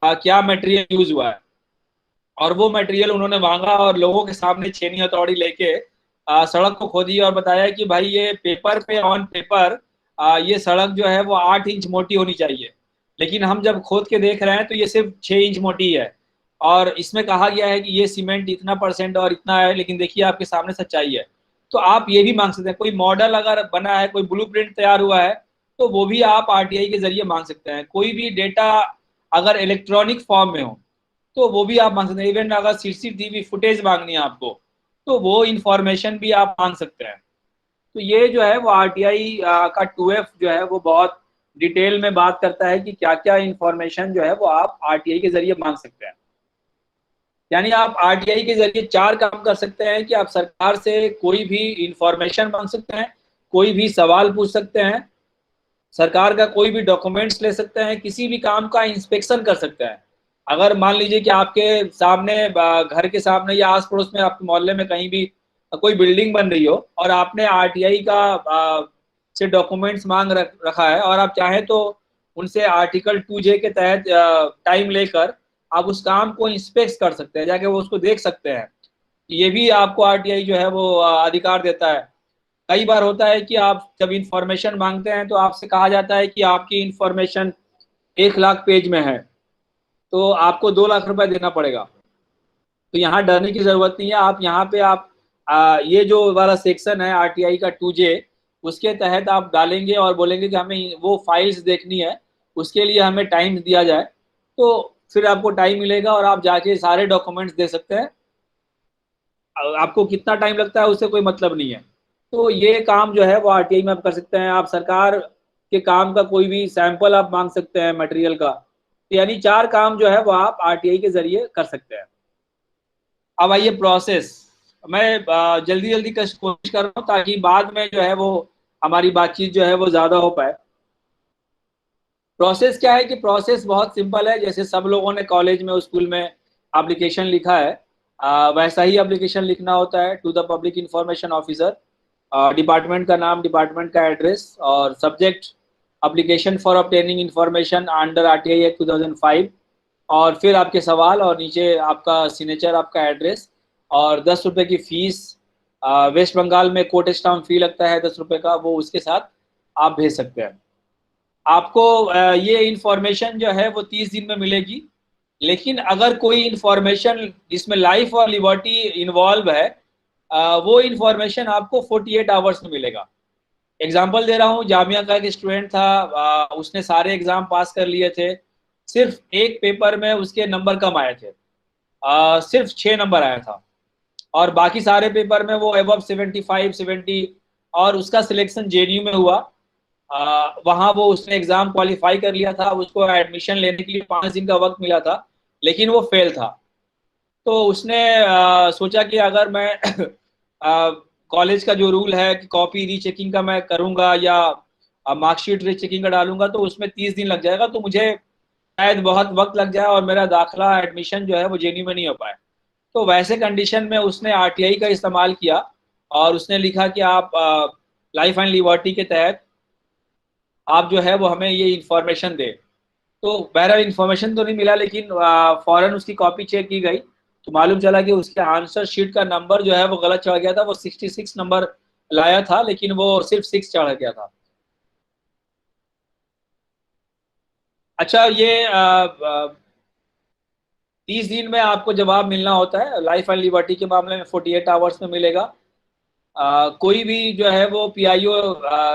क्या मटेरियल यूज हुआ है, और वो मटेरियल उन्होंने मांगा और लोगों के सामने छेनी हथौड़ी लेके सड़क को खोदी और बताया कि भाई ये पेपर पे, ऑन पेपर ये सड़क जो है वो 8 इंच मोटी होनी चाहिए, लेकिन हम जब खोद के देख रहे हैं तो ये सिर्फ 6 इंच मोटी है, और इसमें कहा गया है कि ये सीमेंट इतना % और इतना है, लेकिन देखिए आपके सामने सच्चाई है। तो आप ये भी मांग सकते हैं, कोई मॉडल अगर बना है, कोई ब्लूप्रिंट तैयार हुआ है, तो वो भी आप आरटीआई के जरिए मांग सकते हैं। कोई भी डेटा अगर इलेक्ट्रॉनिक फॉर्म में हो तो वो भी आप मांग सकते हैं। इवन अगर सीसीटीवी फुटेज मांगनी है आपको तो वो इंफॉर्मेशन भी आप मांग सकते हैं। तो ये जो है वो आरटीआई का 2F जो है वो बहुत डिटेल में बात करता है कि क्या क्या इंफॉर्मेशन जो है वो आप आरटीआई के जरिए मांग सकते हैं। यानी आप आरटीआई के जरिए 4 काम कर सकते हैं कि आप सरकार से कोई भी इंफॉर्मेशन मांग सकते हैं, कोई भी सवाल पूछ सकते हैं, सरकार का कोई भी डॉक्यूमेंट्स ले सकते हैं, किसी भी काम का इंस्पेक्शन कर सकते हैं। अगर मान लीजिए कि आपके सामने घर के सामने या आस पड़ोस में आपके मोहल्ले में कहीं भी कोई बिल्डिंग बन रही हो और आपने आरटीआई का से डॉक्यूमेंट्स मांग रखा है और आप चाहें तो उनसे आर्टिकल 2J के तहत टाइम लेकर आप उस काम को इंस्पेक्ट कर सकते हैं, जाके वो उसको देख सकते हैं। ये भी आपको आरटीआई जो है वो अधिकार देता है। कई बार होता है कि आप जब इंफॉर्मेशन मांगते हैं तो आपसे कहा जाता है कि आपकी इंफॉर्मेशन 1 लाख पेज में है, तो आपको 2 लाख रुपए देना पड़ेगा। तो यहाँ डरने की जरूरत नहीं है। आप यहाँ पे आप ये जो वाला सेक्शन है आरटीआई का 2J, उसके तहत आप डालेंगे और बोलेंगे कि हमें वो फाइल्स देखनी है, उसके लिए हमें टाइम दिया जाए, तो फिर आपको टाइम मिलेगा और आप जाके सारे डॉक्यूमेंट्स दे सकते हैं। आपको कितना टाइम लगता है उससे कोई मतलब नहीं है। तो ये काम जो है वो आरटीआई में आप कर सकते हैं। आप सरकार के काम का कोई भी सैंपल आप मांग सकते हैं मटेरियल का। तो यानी 4 काम जो है वो आप आरटीआई के जरिए कर सकते हैं। अब आइए प्रोसेस। मैं जल्दी जल्दी कोशिश कर रहा हूँ ताकि बाद में जो है वो हमारी बातचीत जो है वो ज़्यादा हो पाए। प्रोसेस क्या है कि प्रोसेस बहुत सिंपल है। जैसे सब लोगों ने कॉलेज में स्कूल में एप्लीकेशन लिखा है, वैसा ही एप्लीकेशन लिखना होता है to the public information officer. Department का नाम, डिपार्टमेंट का एड्रेस और subject application for obtaining information under RTI act 2005, और फिर आपके सवाल और नीचे आपका सिग्नेचर, आपका एड्रेस और 10 रुपये की फीस। वेस्ट बंगाल में कोर्ट स्टाम्प फी लगता है 10 रुपये का, वो उसके साथ आप भेज सकते हैं। आपको ये इंफॉर्मेशन जो है वो 30 दिन में मिलेगी। लेकिन अगर कोई इंफॉर्मेशन जिसमें लाइफ और लिबर्टी इन्वॉल्व है, वो इंफॉर्मेशन आपको 48 आवर्स में मिलेगा। एग्जाम्पल दे रहा हूँ, जामिया का एक स्टूडेंट था, उसने सारे एग्जाम पास कर लिए थे, सिर्फ एक पेपर में उसके नंबर कम आए थे, सिर्फ 6 नंबर आया था, और बाकी सारे पेपर में वो अबव 75 70, और उसका सिलेक्शन जेएनयू में हुआ। वहाँ वो उसने एग्जाम क्वालिफाई कर लिया था, उसको एडमिशन लेने के लिए 5 दिन का वक्त मिला था, लेकिन वो फेल था। तो उसने सोचा कि अगर मैं कॉलेज का जो रूल है कि कॉपी रीचेकिंग का मैं करूंगा या मार्कशीट रीचेकिंग का डालूंगा तो उसमें 30 दिन लग जाएगा, तो मुझे शायद बहुत वक्त लग जाए और मेरा दाखिला एडमिशन जो है वो जेएनयू में नहीं हो पाए। तो वैसे कंडीशन में उसने आरटीआई का इस्तेमाल किया और उसने लिखा कि आप लाइफ एंड लिबर्टी के तहत आप जो है वो हमें ये इंफॉर्मेशन दे। तो बहरहाल इंफॉर्मेशन तो नहीं मिला, लेकिन फौरन उसकी कॉपी चेक की गई तो मालूम चला कि उसके आंसर शीट का नंबर जो है वो गलत चढ़ गया था। वो 66 नंबर लाया था, लेकिन वो सिर्फ 6 चढ़ गया था। अच्छा, ये 30 दिन में आपको जवाब मिलना होता है। लाइफ एंड लिबर्टी के मामले में 48 आवर्स में मिलेगा। कोई भी जो है वो पीआईओ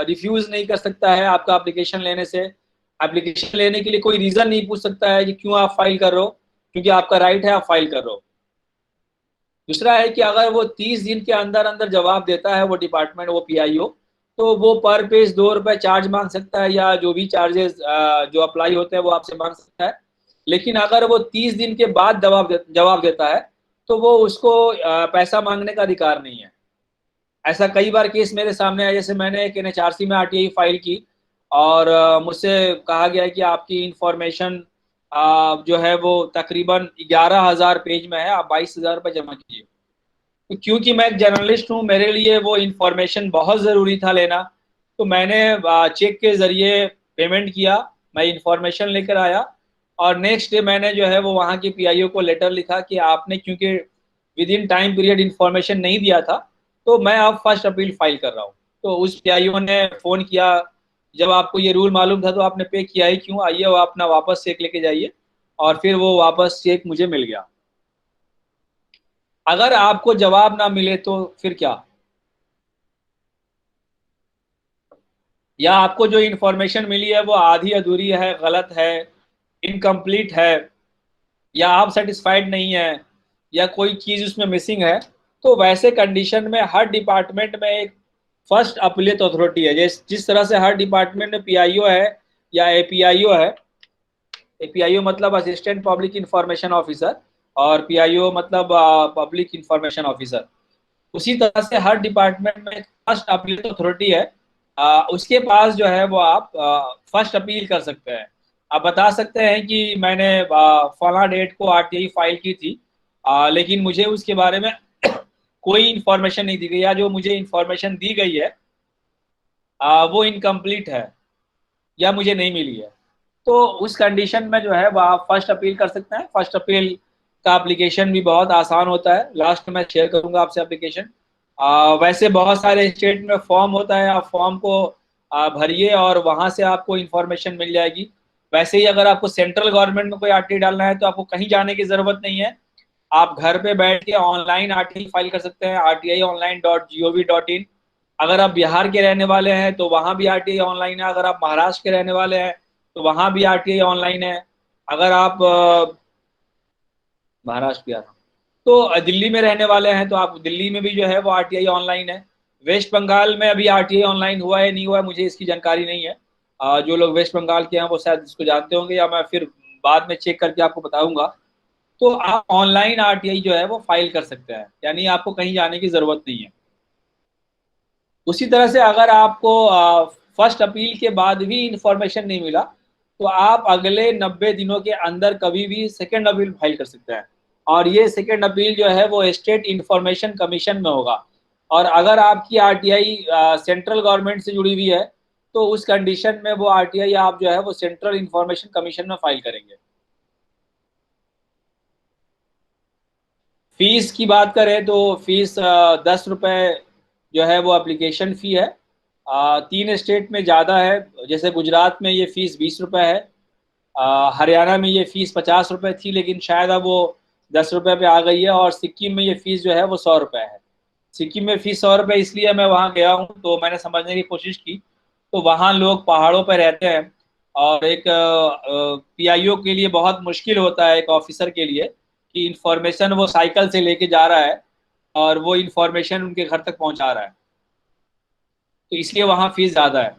रिफ्यूज नहीं कर सकता है आपका एप्लीकेशन लेने से। एप्लीकेशन लेने के लिए कोई रीजन नहीं पूछ सकता है कि क्यों आप फाइल कर रहे हो, क्योंकि आपका राइट है, आप फाइल कर रहे हो। दूसरा है कि अगर वो 30 दिन के अंदर अंदर जवाब देता है वो डिपार्टमेंट, वो पीआईओ, तो वो पर पेज 2 रुपये चार्ज मांग सकता है, या जो भी चार्जेस जो अप्लाई होते हैं वो आपसे मांग सकता है। लेकिन अगर वो 30 दिन के बाद जवाब देता है तो वो उसको पैसा मांगने का अधिकार नहीं है। ऐसा कई बार केस मेरे सामने आया। जैसे मैंने एक एनएचआरसी में आरटीआई फाइल की और मुझसे कहा गया कि आपकी इंफॉर्मेशन जो है वो तकरीबन 11,000 पेज में है, आप 22,000 रुपये जमा कीजिए। तो क्योंकि मैं एक जर्नलिस्ट हूँ, मेरे लिए वो इंफॉर्मेशन बहुत ज़रूरी था लेना, तो मैंने चेक के ज़रिए पेमेंट किया, मैं इंफॉर्मेशन लेकर आया और नेक्स्ट डे मैंने जो है वो वहाँ के पीआईओ को लेटर लिखा कि आपने क्योंकि with in time period information नहीं दिया था, तो मैं अब फर्स्ट अपील फाइल कर रहा हूँ। तो उस पीआईओ ने फ़ोन किया, जब आपको ये रूल मालूम था तो आपने पे किया ही क्यों, आइए वो अपना वापस चेक लेके जाइए। और फिर वो वापस चेक मुझे मिल गया। अगर आपको जवाब ना मिले तो फिर क्या, या आपको जो इंफॉर्मेशन मिली है वो आधी अधूरी है, गलत है, इनकम्प्लीट है, या आप सेटिस्फाइड नहीं है, या कोई चीज़ उसमें मिसिंग है, तो वैसे कंडीशन में हर डिपार्टमेंट में एक फर्स्ट अपीलेट अथॉरिटी है। जिस तरह से हर डिपार्टमेंट में पीआईओ है या एपीआईओ है। एपीआईओ मतलब असिस्टेंट पब्लिक इंफॉर्मेशन ऑफिसर। और पीआईओ मतलब पब्लिक इंफॉर्मेशन ऑफिसर। उसी तरह से हर डिपार्टमेंट में फर्स्ट अपील अथॉरिटी है, उसके पास जो है वो आप फर्स्ट अपील कर सकते हैं। आप बता सकते हैं कि मैंने फला डेट को आरटीआई फाइल की थी, लेकिन मुझे उसके बारे में कोई इंफॉर्मेशन नहीं दी गई, या जो मुझे इंफॉर्मेशन दी गई है वो इनकम्प्लीट है या मुझे नहीं मिली है। तो उस कंडीशन में जो है वो आप फर्स्ट अपील कर सकते हैं। फर्स्ट अपील का एप्लीकेशन भी बहुत आसान होता है, लास्ट में मैं शेयर करूंगा आपसे एप्लीकेशन। वैसे बहुत सारे स्टेट में फॉर्म होता है, आप फॉर्म को भरिए और वहां से आपको इंफॉर्मेशन मिल जाएगी। वैसे ही अगर आपको सेंट्रल गवर्नमेंट में कोई आरटीआई डालना है तो आपको कहीं जाने की जरूरत नहीं है, आप घर पे बैठ के ऑनलाइन आरटीआई फाइल कर सकते हैं, rti.online.gov.in। अगर आप बिहार के रहने वाले हैं तो वहाँ भी आरटीआई ऑनलाइन है, अगर आप महाराष्ट्र के रहने वाले हैं तो वहाँ भी आरटीआई ऑनलाइन है, अगर आप महाराष्ट्र भी आ रहा हूँ तो दिल्ली में रहने वाले हैं तो आप दिल्ली में भी जो है वो आरटीआई ऑनलाइन है। वेस्ट बंगाल में अभी आरटीआई ऑनलाइन हुआ है नहीं हुआ है मुझे इसकी जानकारी नहीं है। जो लोग वेस्ट बंगाल के हैं वो शायद इसको जानते होंगे, या मैं फिर बाद में चेक करके आपको बताऊंगा। तो आप ऑनलाइन आरटीआई जो है वो फाइल कर सकते हैं, यानी आपको कहीं जाने की जरूरत नहीं है। उसी तरह से अगर आपको फर्स्ट अपील के बाद भी इंफॉर्मेशन नहीं मिला तो आप अगले 90 दिनों के अंदर कभी भी सेकेंड अपील फाइल कर सकते हैं, और ये सेकेंड अपील जो है वो स्टेट इंफॉर्मेशन कमीशन में होगा। और अगर आपकी आरटीआई सेंट्रल गवर्नमेंट से जुड़ी हुई है तो उस कंडीशन में वो आरटीआई आप जो है वो सेंट्रल इंफॉर्मेशन कमीशन में फाइल करेंगे। फीस की बात करें तो फीस 10 रुपये जो है वो एप्लीकेशन फ़ी है। 3 स्टेट में ज़्यादा है, जैसे गुजरात में ये फ़ीस 20 रुपये है, हरियाणा में ये फ़ीस 50 रुपये थी लेकिन शायद अब वो 10 रुपये पे आ गई है, और सिक्किम में ये फ़ीस जो है वो 100 रुपये है। सिक्किम में फ़ीस 100 रुपये इसलिए मैं वहाँ गया हूँ तो मैंने समझने की कोशिश की, तो वहाँ लोग पहाड़ों पर रहते हैं और एक पीआईओ के लिए बहुत मुश्किल होता है, एक ऑफिसर के लिए, कि इंफॉर्मेशन वो साइकिल से लेके जा रहा है और वो इंफॉर्मेशन उनके घर तक पहुंचा रहा है, तो इसलिए वहाँ फीस ज़्यादा है।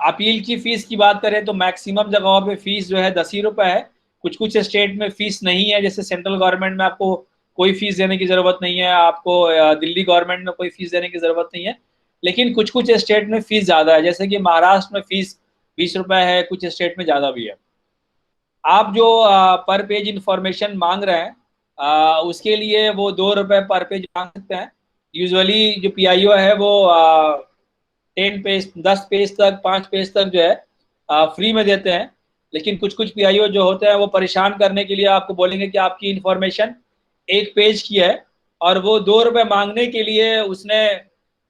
अपील की फ़ीस की बात करें तो मैक्सिमम जगहों पे फीस जो है 10 ही रुपये है। कुछ कुछ स्टेट में फ़ीस नहीं है, जैसे सेंट्रल गवर्नमेंट में आपको कोई फीस देने की ज़रूरत नहीं है, आपको दिल्ली गवर्नमेंट में कोई फीस देने की ज़रूरत नहीं है, लेकिन कुछ कुछ स्टेट में फ़ीस ज़्यादा है, जैसे कि महाराष्ट्र में फ़ीस 20 रुपये है, कुछ स्टेट में ज़्यादा भी है। आप जो पर पेज इंफॉर्मेशन मांग रहे हैं उसके लिए वो 2 रुपये पर पेज मांग सकते हैं। यूजुअली जो पीआईओ है वो 10 पेज तक 5 पेज तक जो है फ्री में देते हैं, लेकिन कुछ कुछ पीआईओ जो होते हैं वो परेशान करने के लिए आपको बोलेंगे कि आपकी इंफॉर्मेशन 1 पेज की है, और वो 2 रुपये मांगने के लिए उसने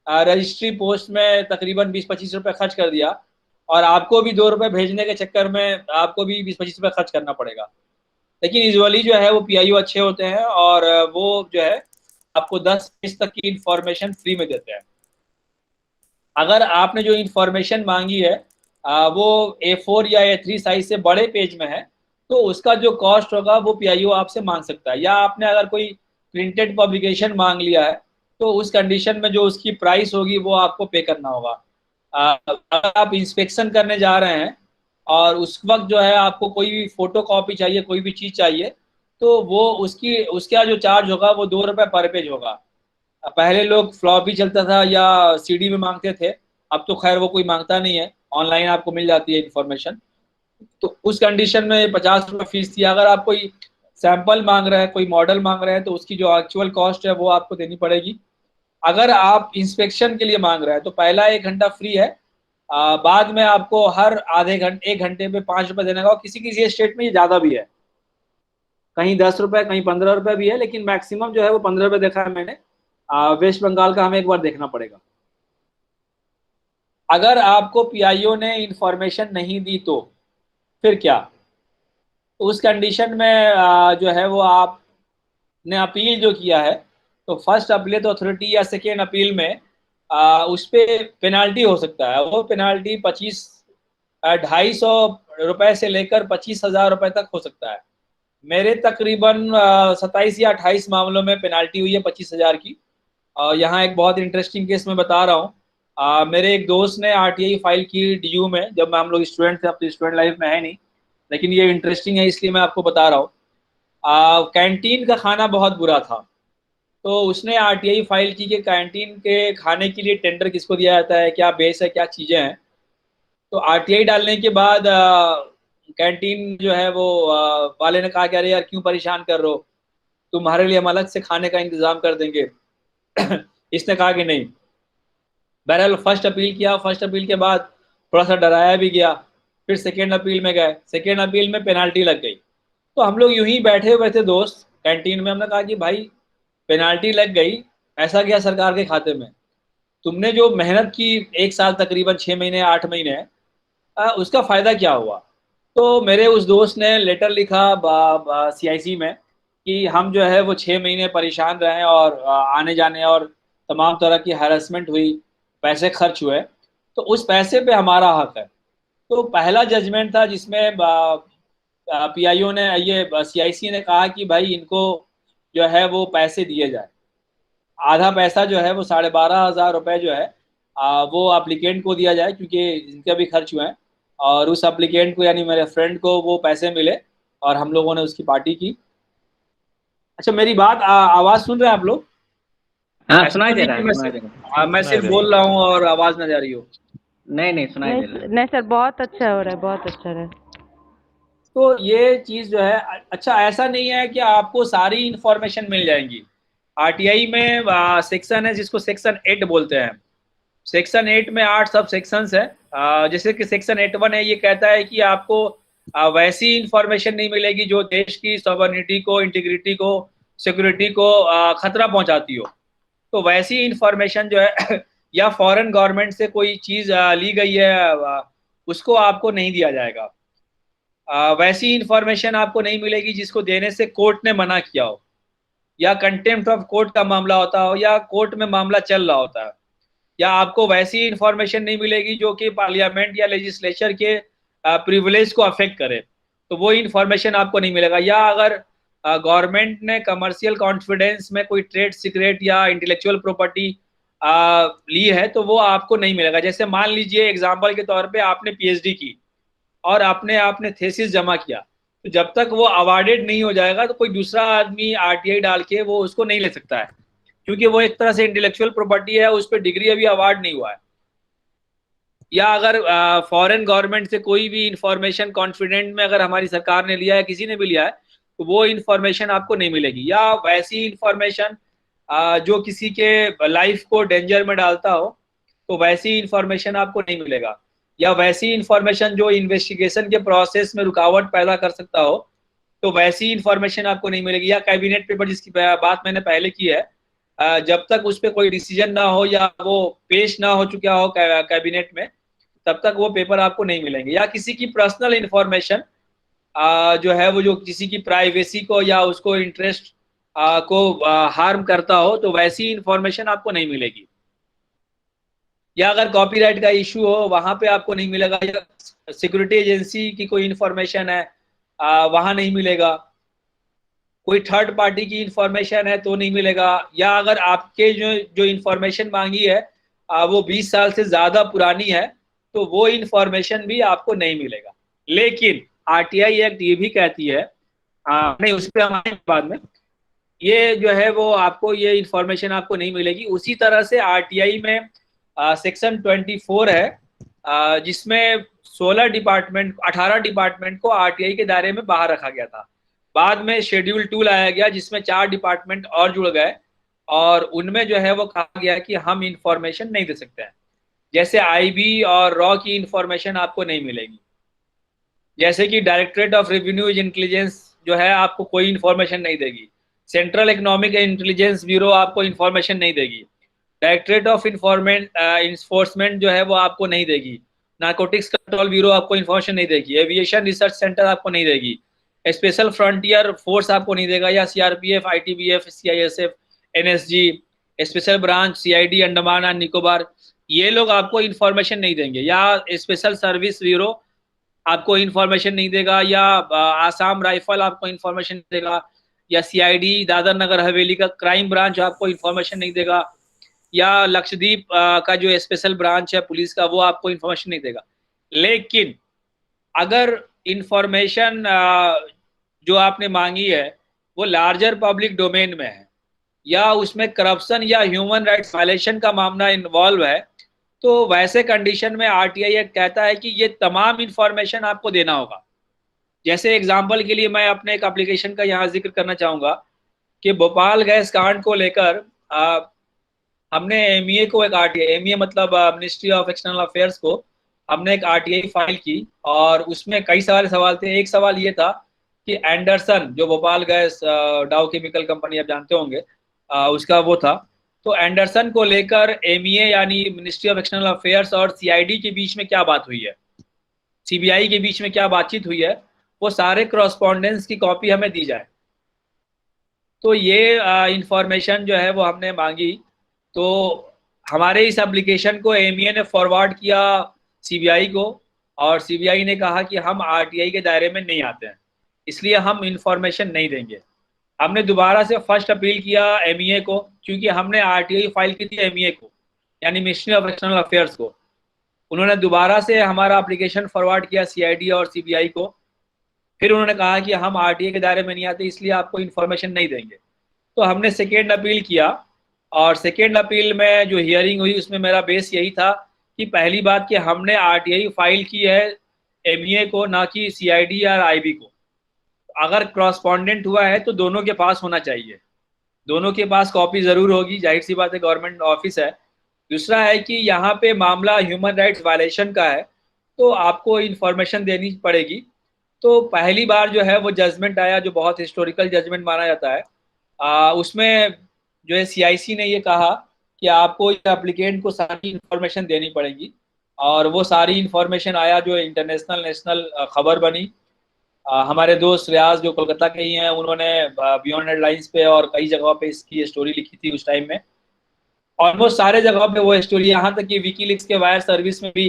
रजिस्ट्री पोस्ट में तकरीबन 20-25 रुपये खर्च कर दिया, और आपको भी 2 रुपये भेजने के चक्कर में आपको भी 20-25 रुपये खर्च करना पड़ेगा। लेकिन यूजुअली जो है वो पीआईओ अच्छे होते हैं और वो जो है आपको 10 पेज तक की इंफॉर्मेशन फ्री में देते हैं। अगर आपने जो इंफॉर्मेशन मांगी है वो A4 या A3 साइज से बड़े पेज में है तो उसका जो कॉस्ट होगा वो पीआईओ आपसे मांग सकता है, या आपने अगर कोई प्रिंटेड पब्लिकेशन मांग लिया है तो उस कंडीशन में जो उसकी प्राइस होगी वो आपको पे करना होगा। अगर आप इंस्पेक्शन करने जा रहे हैं और उस वक्त जो है आपको कोई भी फोटो कॉपी चाहिए, कोई भी चीज़ चाहिए, तो वो उसका जो चार्ज होगा वो 2 रुपये पर पेज होगा। पहले लोग फ्लॉपी चलता था या सीडी में मांगते थे, अब तो खैर वो कोई मांगता नहीं है, ऑनलाइन आपको मिल जाती है इन्फॉर्मेशन। तो उस कंडीशन में 50 रुपये फीस थी। अगर आप कोई सैंपल मांग रहे हैं, कोई मॉडल मांग रहे हैं, तो उसकी जो एक्चुअल कॉस्ट है वो आपको देनी पड़ेगी। अगर आप इंस्पेक्शन के लिए मांग रहे हैं तो पहला 1 घंटा फ्री है, बाद में आपको हर आधे घंटे 1 घंटे पे 5 रुपये देने का। किसी किसी स्टेट में ये ज़्यादा भी है, कहीं 10 रुपये कहीं 15 रुपये भी है, लेकिन मैक्सिमम जो है वो 15 रुपये देखा है मैंने। वेस्ट बंगाल का हमें एक बार देखना पड़ेगा। अगर आपको पीआईओ ने इंफॉर्मेशन नहीं दी तो फिर क्या? तो उस कंडीशन में जो है वो आपने अपील जो किया है तो फर्स्ट अपील अथॉरिटी या सेकेंड अपील में उस पर पेनाल्टी हो सकता है। वो पेनाल्टी 250 से लेकर 25,000 रुपये तक हो सकता है। मेरे तकरीबन 27 या 28 मामलों में पेनाल्टी हुई है 25,000 की। यहाँ एक बहुत इंटरेस्टिंग केस मैं बता रहा हूँ। मेरे एक दोस्त ने आरटीआई फाइल की डीयू में, जब हम लोग स्टूडेंट थे, अब तो स्टूडेंट लाइफ में है नहीं, लेकिन ये इंटरेस्टिंग है इसलिए मैं आपको बता रहा हूँ। कैंटीन का खाना बहुत बुरा था, तो उसने आरटीआई फाइल की कि कैंटीन के खाने के लिए टेंडर किसको दिया जाता है, क्या बेस है, क्या चीज़ें हैं। तो आरटीआई डालने के बाद कैंटीन जो है वो वाले ने कहा कि अरे यार क्यों परेशान कर रहे हो, तुम्हारे लिए हम अलग से खाने का इंतजाम कर देंगे। इसने कहा कि नहीं। बहरहाल फर्स्ट अपील किया, फर्स्ट अपील के बाद थोड़ा सा डराया भी गया, फिर सेकेंड अपील में गए, सेकेंड अपील में पेनाल्टी लग गई। तो हम लोग यूं ही बैठे हुए थे दोस्त कैंटीन में, हमने कहा कि भाई पेनाल्टी लग गई, ऐसा क्या सरकार के खाते में, तुमने जो मेहनत की 1 साल तकरीबन 6 महीने 8 महीने, उसका फ़ायदा क्या हुआ। तो मेरे उस दोस्त ने लेटर लिखा सीआईसी में कि हम जो है वो 6 महीने परेशान रहे और आने जाने और तमाम तरह की हैरेसमेंट हुई, पैसे खर्च हुए, तो उस पैसे पे हमारा हक है। तो पहला जजमेंट था जिसमें पीआईओ ने, ये सीआईसी ने कहा कि भाई इनको जो है वो पैसे दिए जाए। आधा पैसा जो है वो 12,500 रुपये जो है वो एप्लीकेंट को दिया जाए, क्योंकि इनके भी खर्च हुए हैं, और उस एप्लीकेंट को यानी मेरे फ्रेंड को वो पैसे मिले और हम लोगों ने उसकी पार्टी की। अच्छा, मेरी बात आवाज़ सुन रहे हैं आप लोग? हाँ, ऐसा सुनाई तो दे नहीं रहा कि है, सुनाई दे रहा है। मैं सुनाई सिर्फ दे रहा बोल रहा हूँ और आवाज़ ना जा रही हो। नहीं सुनाई दे रहा नहीं है। नहीं सर, बहुत अच्छा हो रहा है, बहुत अच्छा रहा है। तो ये चीज़ जो है, अच्छा ऐसा नहीं है कि आपको सारी इंफॉर्मेशन मिल जाएंगी। आरटीआई में सेक्शन है जिसको सेक्शन 8 बोलते हैं। सेक्शन 8 में 8 सब सेक्शंस है। जैसे कि सेक्शन 8(1) है, ये कहता है कि आपको वैसी इंफॉर्मेशन नहीं मिलेगी जो देश की सॉवरेनिटी को, इंटीग्रिटी को, सिक्योरिटी को खतरा पहुंचाती हो। तो वैसी इंफॉर्मेशन जो है या फॉरेन गवर्नमेंट से कोई चीज़ ली गई है, उसको आपको नहीं दिया जाएगा। वैसी इंफॉर्मेशन आपको नहीं मिलेगी जिसको देने से कोर्ट ने मना किया हो, या कंटेम्प्ट ऑफ कोर्ट का मामला होता हो, या कोर्ट में मामला चल रहा होता है। या आपको वैसी इंफॉर्मेशन नहीं मिलेगी जो कि पार्लियामेंट या लेजिस्लेचर के प्रिविलेज को अफेक्ट करे, तो वो इंफॉर्मेशन आपको नहीं मिलेगा। या अगर गवर्नमेंट ने कमर्शियल कॉन्फिडेंस में कोई ट्रेड सीक्रेट या इंटेलेक्चुअल प्रॉपर्टी ली है तो वो आपको नहीं मिलेगा। जैसे मान लीजिए एग्जाम्पल के तौर पे आपने पीएचडी की और आपने थेसिस जमा किया, तो जब तक वो अवार्डेड नहीं हो जाएगा तो कोई दूसरा आदमी आरटीआई डाल के वो उसको नहीं ले सकता है, क्योंकि वो एक तरह से इंटेलेक्चुअल प्रॉपर्टी है, उस पर डिग्री अभी अवार्ड नहीं हुआ है। या अगर फॉरेन गवर्नमेंट से कोई भी इंफॉर्मेशन कॉन्फिडेंट में अगर हमारी सरकार ने लिया है, किसी ने भी लिया है, तो वो इंफॉर्मेशन आपको नहीं मिलेगी। या वैसी इंफॉर्मेशन जो किसी के लाइफ को डेंजर में डालता हो, तो वैसी इंफॉर्मेशन आपको नहीं मिलेगा। या वैसी इंफॉर्मेशन जो इन्वेस्टिगेशन के प्रोसेस में रुकावट पैदा कर सकता हो, तो वैसी इंफॉर्मेशन आपको नहीं मिलेगी। या कैबिनेट पेपर जिसकी बात मैंने पहले की है, जब तक उस पर कोई डिसीजन ना हो या वो पेश ना हो चुका हो कैबिनेट में, तब तक वो पेपर आपको नहीं मिलेंगे। या किसी की पर्सनल इंफॉर्मेशन जो है वो जो किसी की प्राइवेसी को या उसको इंटरेस्ट को हार्म करता हो, तो वैसी इंफॉर्मेशन आपको नहीं मिलेगी। या अगर कॉपीराइट का इशू हो, वहां पे आपको नहीं मिलेगा। या सिक्योरिटी एजेंसी की कोई इंफॉर्मेशन है, वहां नहीं मिलेगा। कोई थर्ड पार्टी की इंफॉर्मेशन है तो नहीं मिलेगा। या अगर आपके जो इंफॉर्मेशन मांगी है वो 20 साल से ज्यादा पुरानी है, तो वो इंफॉर्मेशन भी आपको नहीं मिलेगा। लेकिन आरटीआई एक्ट ये भी कहती है, नहीं उस पर हमारे बाद में, ये जो है वो आपको ये इंफॉर्मेशन आपको नहीं मिलेगी। उसी तरह से आरटीआई में सेक्शन 24 है, जिसमें 18 डिपार्टमेंट को आरटीआई के दायरे में बाहर रखा गया था। बाद में शेड्यूल 2 लाया गया जिसमें 4 डिपार्टमेंट और जुड़ गए, और उनमें जो है वो कहा गया कि हम इंफॉर्मेशन नहीं दे सकते हैं। जैसे आईबी और रॉ की इंफॉर्मेशन आपको नहीं मिलेगी। जैसे कि डायरेक्टरेट ऑफ रेवेन्यू इंटेलिजेंस जो है आपको कोई इंफॉर्मेशन नहीं देगी। सेंट्रल इकोनॉमिक इंटेलिजेंस ब्यूरो आपको इंफॉर्मेशन नहीं देगी। डायरेक्टरेट ऑफ इन्फोर्समेंट जो है वो आपको नहीं देगी। नार्कोटिक्स कंट्रोल ब्यूरो आपको इंफॉर्मेशन नहीं देगी। एविएशन रिसर्च सेंटर आपको नहीं देगी। स्पेशल फ्रंटियर फोर्स आपको नहीं देगा। या CRPF, ITBF, CISF, NSG, special branch, CID, Andaman and Nicobar, ये लोग आपको इंफॉर्मेशन नहीं देंगे। या स्पेशल सर्विस ब्यूरो आपको इंफॉर्मेशन नहीं देगा। या आसाम राइफल आपको इंफॉर्मेशन नहीं देगा। या सीआईडी, दादर नगर हवेली का क्राइम ब्रांच आपको इंफॉर्मेशन नहीं देगा। या लक्षद्वीप का जो स्पेशल ब्रांच है पुलिस का, वो आपको इंफॉर्मेशन नहीं देगा। लेकिन अगर इंफॉर्मेशन जो आपने मांगी है वो लार्जर पब्लिक डोमेन में है या उसमें करप्शन या ह्यूमन राइट्स वायलेशन का मामला इन्वॉल्व है, तो वैसे कंडीशन में आरटीआई एक्ट कहता है कि ये तमाम इंफॉर्मेशन आपको देना होगा। जैसे एग्जांपल के लिए मैं अपने एक एप्लीकेशन का यहाँ जिक्र करना चाहूँगा कि भोपाल गैस कांड को लेकर हमने एमईए को एक आरटीआई, एमईए मतलब मिनिस्ट्री ऑफ एक्सटर्नल अफेयर्स को हमने एक आरटीआई फाइल की और उसमें कई सारे सवाल थे। एक सवाल ये था कि एंडरसन जो भोपाल गैस डाउ केमिकल कंपनी आप जानते होंगे उसका वो था, तो एंडरसन को लेकर एमईए यानी मिनिस्ट्री ऑफ एक्सटर्नल अफेयर्स और सीआईडी के बीच में क्या बात हुई है, सीबीआई के बीच में क्या बातचीत हुई है, वो सारे करस्पॉन्डेंस की कॉपी हमें दी जाए। तो ये इंफॉर्मेशन जो है वो हमने मांगी, तो हमारे इस एप्लीकेशन को एमईए ने फॉरवर्ड किया सीबीआई को और सीबीआई ने कहा कि हम आरटीआई के दायरे में नहीं आते हैं, इसलिए हम इंफॉर्मेशन नहीं देंगे। हमने दोबारा से फर्स्ट अपील किया एमईए को, क्योंकि हमने आरटीआई फाइल की थी एमईए को यानी मिनिस्ट्री ऑफ एक्सटर्नल अफेयर्स को। उन्होंने दोबारा से हमारा एप्लीकेशन फॉरवर्ड किया सीआईडी और सीबीआई को, फिर उन्होंने कहा कि हम आरटीआई के दायरे में नहीं आते, इसलिए आपको इन्फॉर्मेशन नहीं देंगे। तो हमने सेकेंड अपील किया और सेकेंड अपील में जो हियरिंग हुई उसमें मेरा बेस यही था कि पहली बात कि हमने आरटीआई फाइल की है एमईए को, ना कि सीआईडी या आईबी को। अगर क्रॉसपॉन्डेंट हुआ है तो दोनों के पास होना चाहिए, दोनों के पास कॉपी ज़रूर होगी, जाहिर सी बात है गवर्नमेंट ऑफिस है। दूसरा है कि यहाँ पे मामला ह्यूमन राइट्स वायलेशन का है, तो आपको इन्फॉर्मेशन देनी पड़ेगी। तो पहली बार जो है वो जजमेंट आया जो बहुत हिस्टोरिकल जजमेंट माना जाता है, उसमें जो है सीआईसी ने ये कहा कि आपको एप्लीकेंट को सारी इन्फॉर्मेशन देनी पड़ेगी और वो सारी इन्फॉर्मेशन आया जो इंटरनेशनल नेशनल खबर बनी। हमारे दोस्त रियाज जो कोलकाता के ही हैं, उन्होंने बियॉन्ड हेडलाइंस पे और कई जगहों पे इसकी स्टोरी लिखी थी उस टाइम में। ऑलमोस्ट सारे जगहों पे वो स्टोरी, यहाँ तक कि विकीलीक्स के वायर सर्विस में भी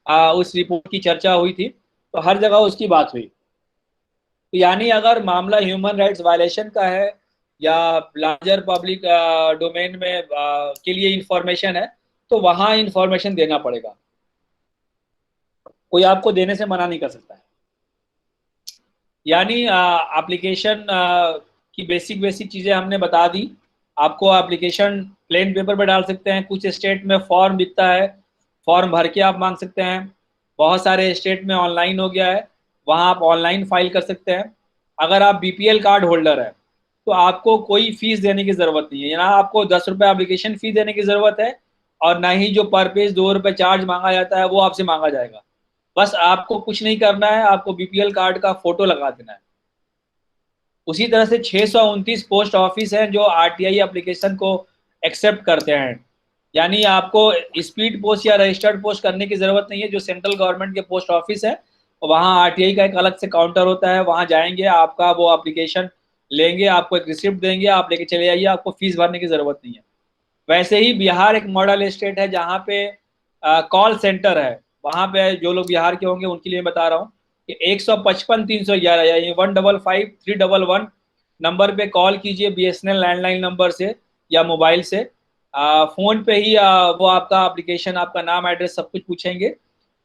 उस रिपोर्ट की चर्चा हुई थी, तो हर जगह उसकी बात हुई। तो यानी अगर मामला ह्यूमन राइट्स वायलेशन का है या लार्जर पब्लिक डोमेन में के लिए इंफॉर्मेशन है, तो वहाँ इंफॉर्मेशन देना पड़ेगा, कोई आपको देने से मना नहीं कर सकता है। यानी एप्लीकेशन की बेसिक चीज़ें हमने बता दी आपको। एप्लीकेशन प्लेन पेपर पर डाल सकते हैं, कुछ स्टेट में फॉर्म दिखता है, फॉर्म भर के आप मांग सकते हैं, बहुत सारे स्टेट में ऑनलाइन हो गया है, वहाँ आप ऑनलाइन फाइल कर सकते हैं। अगर आप बीपीएल कार्ड होल्डर है तो आपको कोई फीस देने की ज़रूरत नहीं है, यहाँ आपको 10 रुपये एप्लीकेशन फ़ी देने की ज़रूरत है और ना ही जो पर पेज 2 रुपये चार्ज मांगा जाता है वो आपसे मांगा जाएगा। बस आपको कुछ नहीं करना है, आपको बीपीएल कार्ड का फोटो लगा देना है। उसी तरह से 629 पोस्ट ऑफिस हैं जो आरटीआई एप्लीकेशन को एक्सेप्ट करते हैं, यानी आपको स्पीड पोस्ट या रजिस्टर्ड पोस्ट करने की ज़रूरत नहीं है। जो सेंट्रल गवर्नमेंट के पोस्ट ऑफिस है वहाँ आरटीआई का एक अलग से काउंटर होता है, वहाँ जाएंगे, आपका वो एप्लीकेशन लेंगे, आपको एक रिसिप्ट देंगे, आप लेके चले जाइए, आपको फीस भरने की ज़रूरत नहीं है। वैसे ही बिहार एक मॉडल स्टेट है जहाँ पे कॉल सेंटर है, वहाँ पे जो लोग बिहार के होंगे उनके लिए बता रहा हूँ कि 155-311 यानी 155-311 नंबर पे कॉल कीजिए बीएसएनएल लैंडलाइन नंबर से या मोबाइल से। फ़ोन पे ही वो आपका एप्लीकेशन, आपका नाम, एड्रेस सब कुछ पूछेंगे,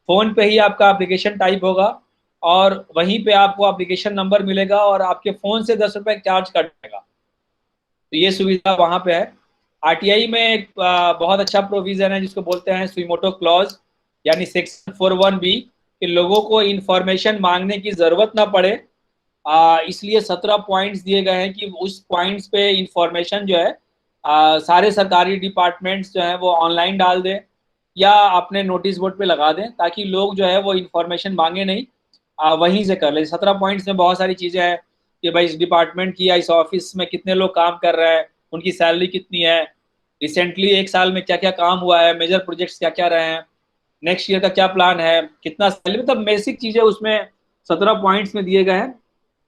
फ़ोन पे ही आपका एप्लीकेशन टाइप होगा और वहीं पे आपको एप्लीकेशन नंबर मिलेगा और आपके फ़ोन से 10 रुपये चार्ज कट जाएगा। तो ये सुविधा वहाँ पे है। आरटीआई में एक बहुत अच्छा प्रोविज़न है जिसको बोलते हैं सुमोटो क्लॉज, यानी सेक्शन 41B, कि लोगों को इन्फॉर्मेशन मांगने की ज़रूरत ना पड़े, इसलिए 17 पॉइंट्स दिए गए हैं कि उस पॉइंट्स पे इंफॉर्मेशन जो है सारे सरकारी डिपार्टमेंट्स जो हैं वो ऑनलाइन डाल दें या अपने नोटिस बोर्ड पे लगा दें, ताकि लोग जो है वो इन्फॉर्मेशन मांगे नहीं, वहीं से कर ले। 17 पॉइंट्स में बहुत सारी चीज़ें हैं कि भाई इस डिपार्टमेंट की या इस ऑफिस में कितने लोग काम कर रहे हैं, उनकी सैलरी कितनी है, रिसेंटली 1 साल में क्या क्या काम हुआ है, मेजर प्रोजेक्ट्स क्या क्या रहे हैं, नेक्स्ट ईयर का क्या प्लान है, कितना सैलरी, मतलब बेसिक चीज़ें उसमें 17 पॉइंट्स में दिए गए हैं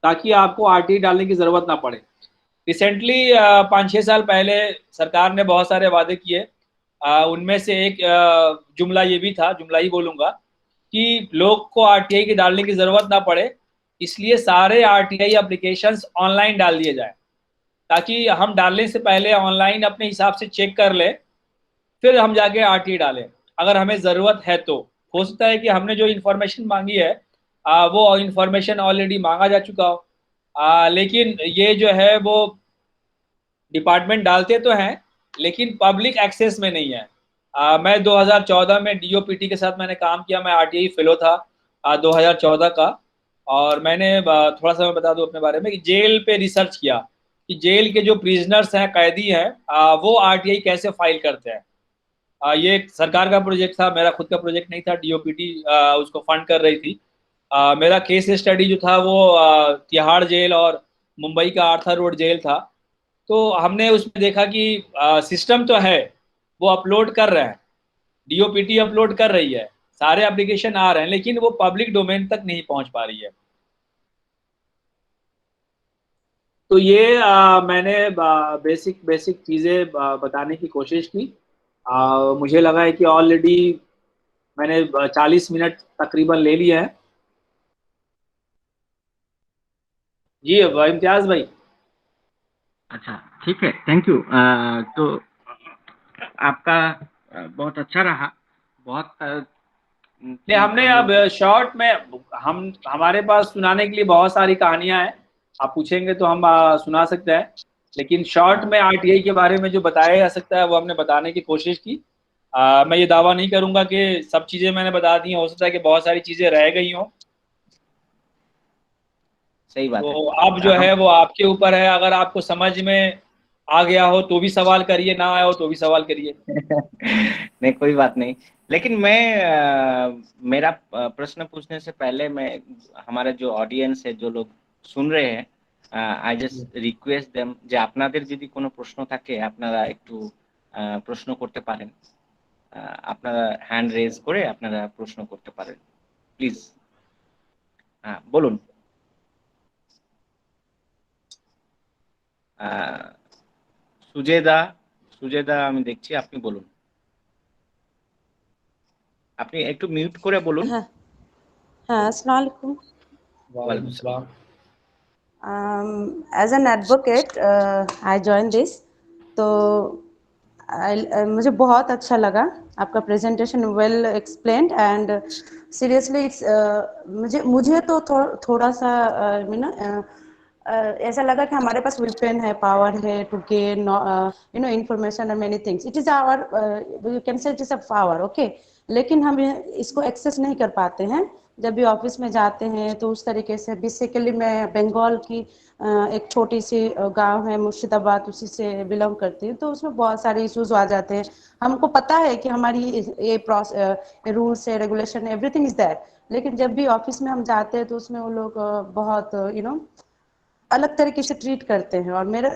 ताकि आपको आरटीआई डालने की ज़रूरत ना पड़े। रिसेंटली 5-6 साल पहले सरकार ने बहुत सारे वादे किए, उनमें से एक जुमला ये भी था, जुमला ही बोलूँगा, कि लोग को आरटीआई की डालने की ज़रूरत ना पड़े, इसलिए सारे आरटीआई एप्लीकेशंस ऑनलाइन डाल दिए जाए, ताकि हम डालने से पहले ऑनलाइन अपने हिसाब से चेक कर लें, फिर हम जाके आरटीआई डालें अगर हमें ज़रूरत है। तो हो सकता है कि हमने जो इन्फॉर्मेशन मांगी है वो इन्फॉर्मेशन ऑलरेडी मांगा जा चुका हो, लेकिन ये जो है वो डिपार्टमेंट डालते तो हैं लेकिन पब्लिक एक्सेस में नहीं है। मैं 2014 में डीओपीटी के साथ मैंने काम किया, मैं आरटीआई फेलो था 2014 का। और मैंने थोड़ा सा मैं बता दूं अपने बारे में कि जेल पे रिसर्च किया कि जेल के जो प्रिजनर्स हैं, कैदी हैं, वो आरटीआई कैसे फाइल करते हैं। ये एक सरकार का प्रोजेक्ट था, मेरा खुद का प्रोजेक्ट नहीं था, डीओपीटी उसको फंड कर रही थी। मेरा केस स्टडी जो था वो तिहाड़ जेल और मुंबई का आर्थर रोड जेल था। तो हमने उसमें देखा कि सिस्टम तो है, वो अपलोड कर रहे हैं, डीओपीटी अपलोड कर रही है, सारे एप्लीकेशन आ रहे हैं, लेकिन वो पब्लिक डोमेन तक नहीं पहुंच पा रही है। तो ये मैंने बेसिक बेसिक चीज़ें बताने की कोशिश की। मुझे लगा है कि ऑलरेडी मैंने 40 मिनट तकरीबन ले लिए हैं। जी इम्तियाज भाई। अच्छा, ठीक है, थैंक यू। तो आपका बहुत अच्छा रहा, बहुत नहीं, हमने अब शॉर्ट में हमारे पास सुनाने के लिए बहुत सारी कहानियां हैं, आप पूछेंगे तो हम सुना सकते हैं, लेकिन शॉर्ट में आरटीआई के बारे में जो बताया जा सकता है वो हमने बताने की कोशिश की। मैं ये दावा नहीं करूंगा कि सब चीज़ें मैंने बता दी, हो सकता है कि बहुत सारी चीज़ें रह गई हों। सही बात है। तो अब जो है वो आपके ऊपर है, अगर आपको समझ में आ गया हो तो भी सवाल करिए, ना आया हो तो भी सवाल करिए। नहीं, कोई बात नहीं। लेकिन मैं मेरा प्रश्न पूछने से पहले मैं हमारा जो ऑडियंस है, जो लोग सुन रहे हैं, आई जस्ट रिक्वेस्ट देम যে আপনাদের যদি কোনো প্রশ্ন থাকে আপনারা একটু প্রশ্ন করতে পারেন। আপনারা হ্যান্ড রেজ করে আপনারা প্রশ্ন করতে পারেন, প্লিজ। হ্যাঁ, বলুন। সুজেদা, সুজেদা আমি দেখছি, আপনি বলুন। আপনি একটু মিউট করে বলুন। हाँ हाँ अस्सलाम वालेकुम। वालेकुम सलाम। As an advocate, I joined this, तो मुझे बहुत अच्छा लगा आपका presentation, well explained and seriously it's मुझे तो थोड़ा सा ऐसा लगा कि हमारे पास वेपन है, पावर है to gain information and many things. It is our, you can say it is a power, okay, लेकिन हम इसको एक्सेस नहीं कर पाते हैं। जब भी ऑफिस में जाते हैं तो उस तरीके से, बेसिकली मैं बंगाल की एक छोटी सी गांव है मुर्शिदाबाद, उसी से बिलोंग करती हूँ, तो उसमें बहुत सारे इश्यूज आ जाते हैं। हमको पता है कि हमारी ये रूल्स है, रेगुलेशन है, एवरीथिंग इज दैट, लेकिन जब भी ऑफिस में हम जाते हैं तो उसमें वो लोग बहुत अलग तरीके से ट्रीट करते हैं। और मेरे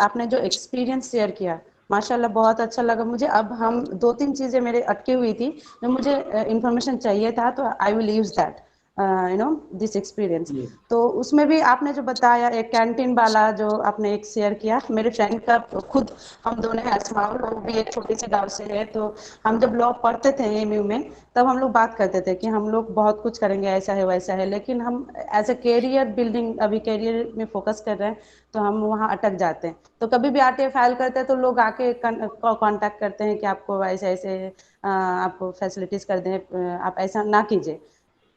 आपने जो एक्सपीरियंस शेयर किया, माशाल्लाह बहुत अच्छा लगा मुझे। अब हम 2-3 चीज़ें मेरे अटकी हुई थी, जो मुझे इंफॉर्मेशन चाहिए था, तो I will use that this experience. तो उसमें भी आपने जो बताया, एक कैंटीन वाला जो आपने एक शेयर किया, मेरे फ्रेंड का खुद, हम दोनों असमाउल, वो भी एक छोटी सी गाँव से है। तो हम जब लॉ पढ़ते थे एमयू में, तब हम लोग बात करते थे कि हम लोग बहुत कुछ करेंगे, ऐसा है वैसा है, लेकिन हम एज ए कैरियर बिल्डिंग, अभी कैरियर में फोकस कर रहे हैं, तो हम वहाँ अटक जाते हैं। तो कभी भी आरटीआई फाइल करते हैं तो लोग आके कांटेक्ट करते हैं कि आपको ऐसे ऐसे आपको फैसिलिटीज कर दें, आप ऐसा ना कीजिए।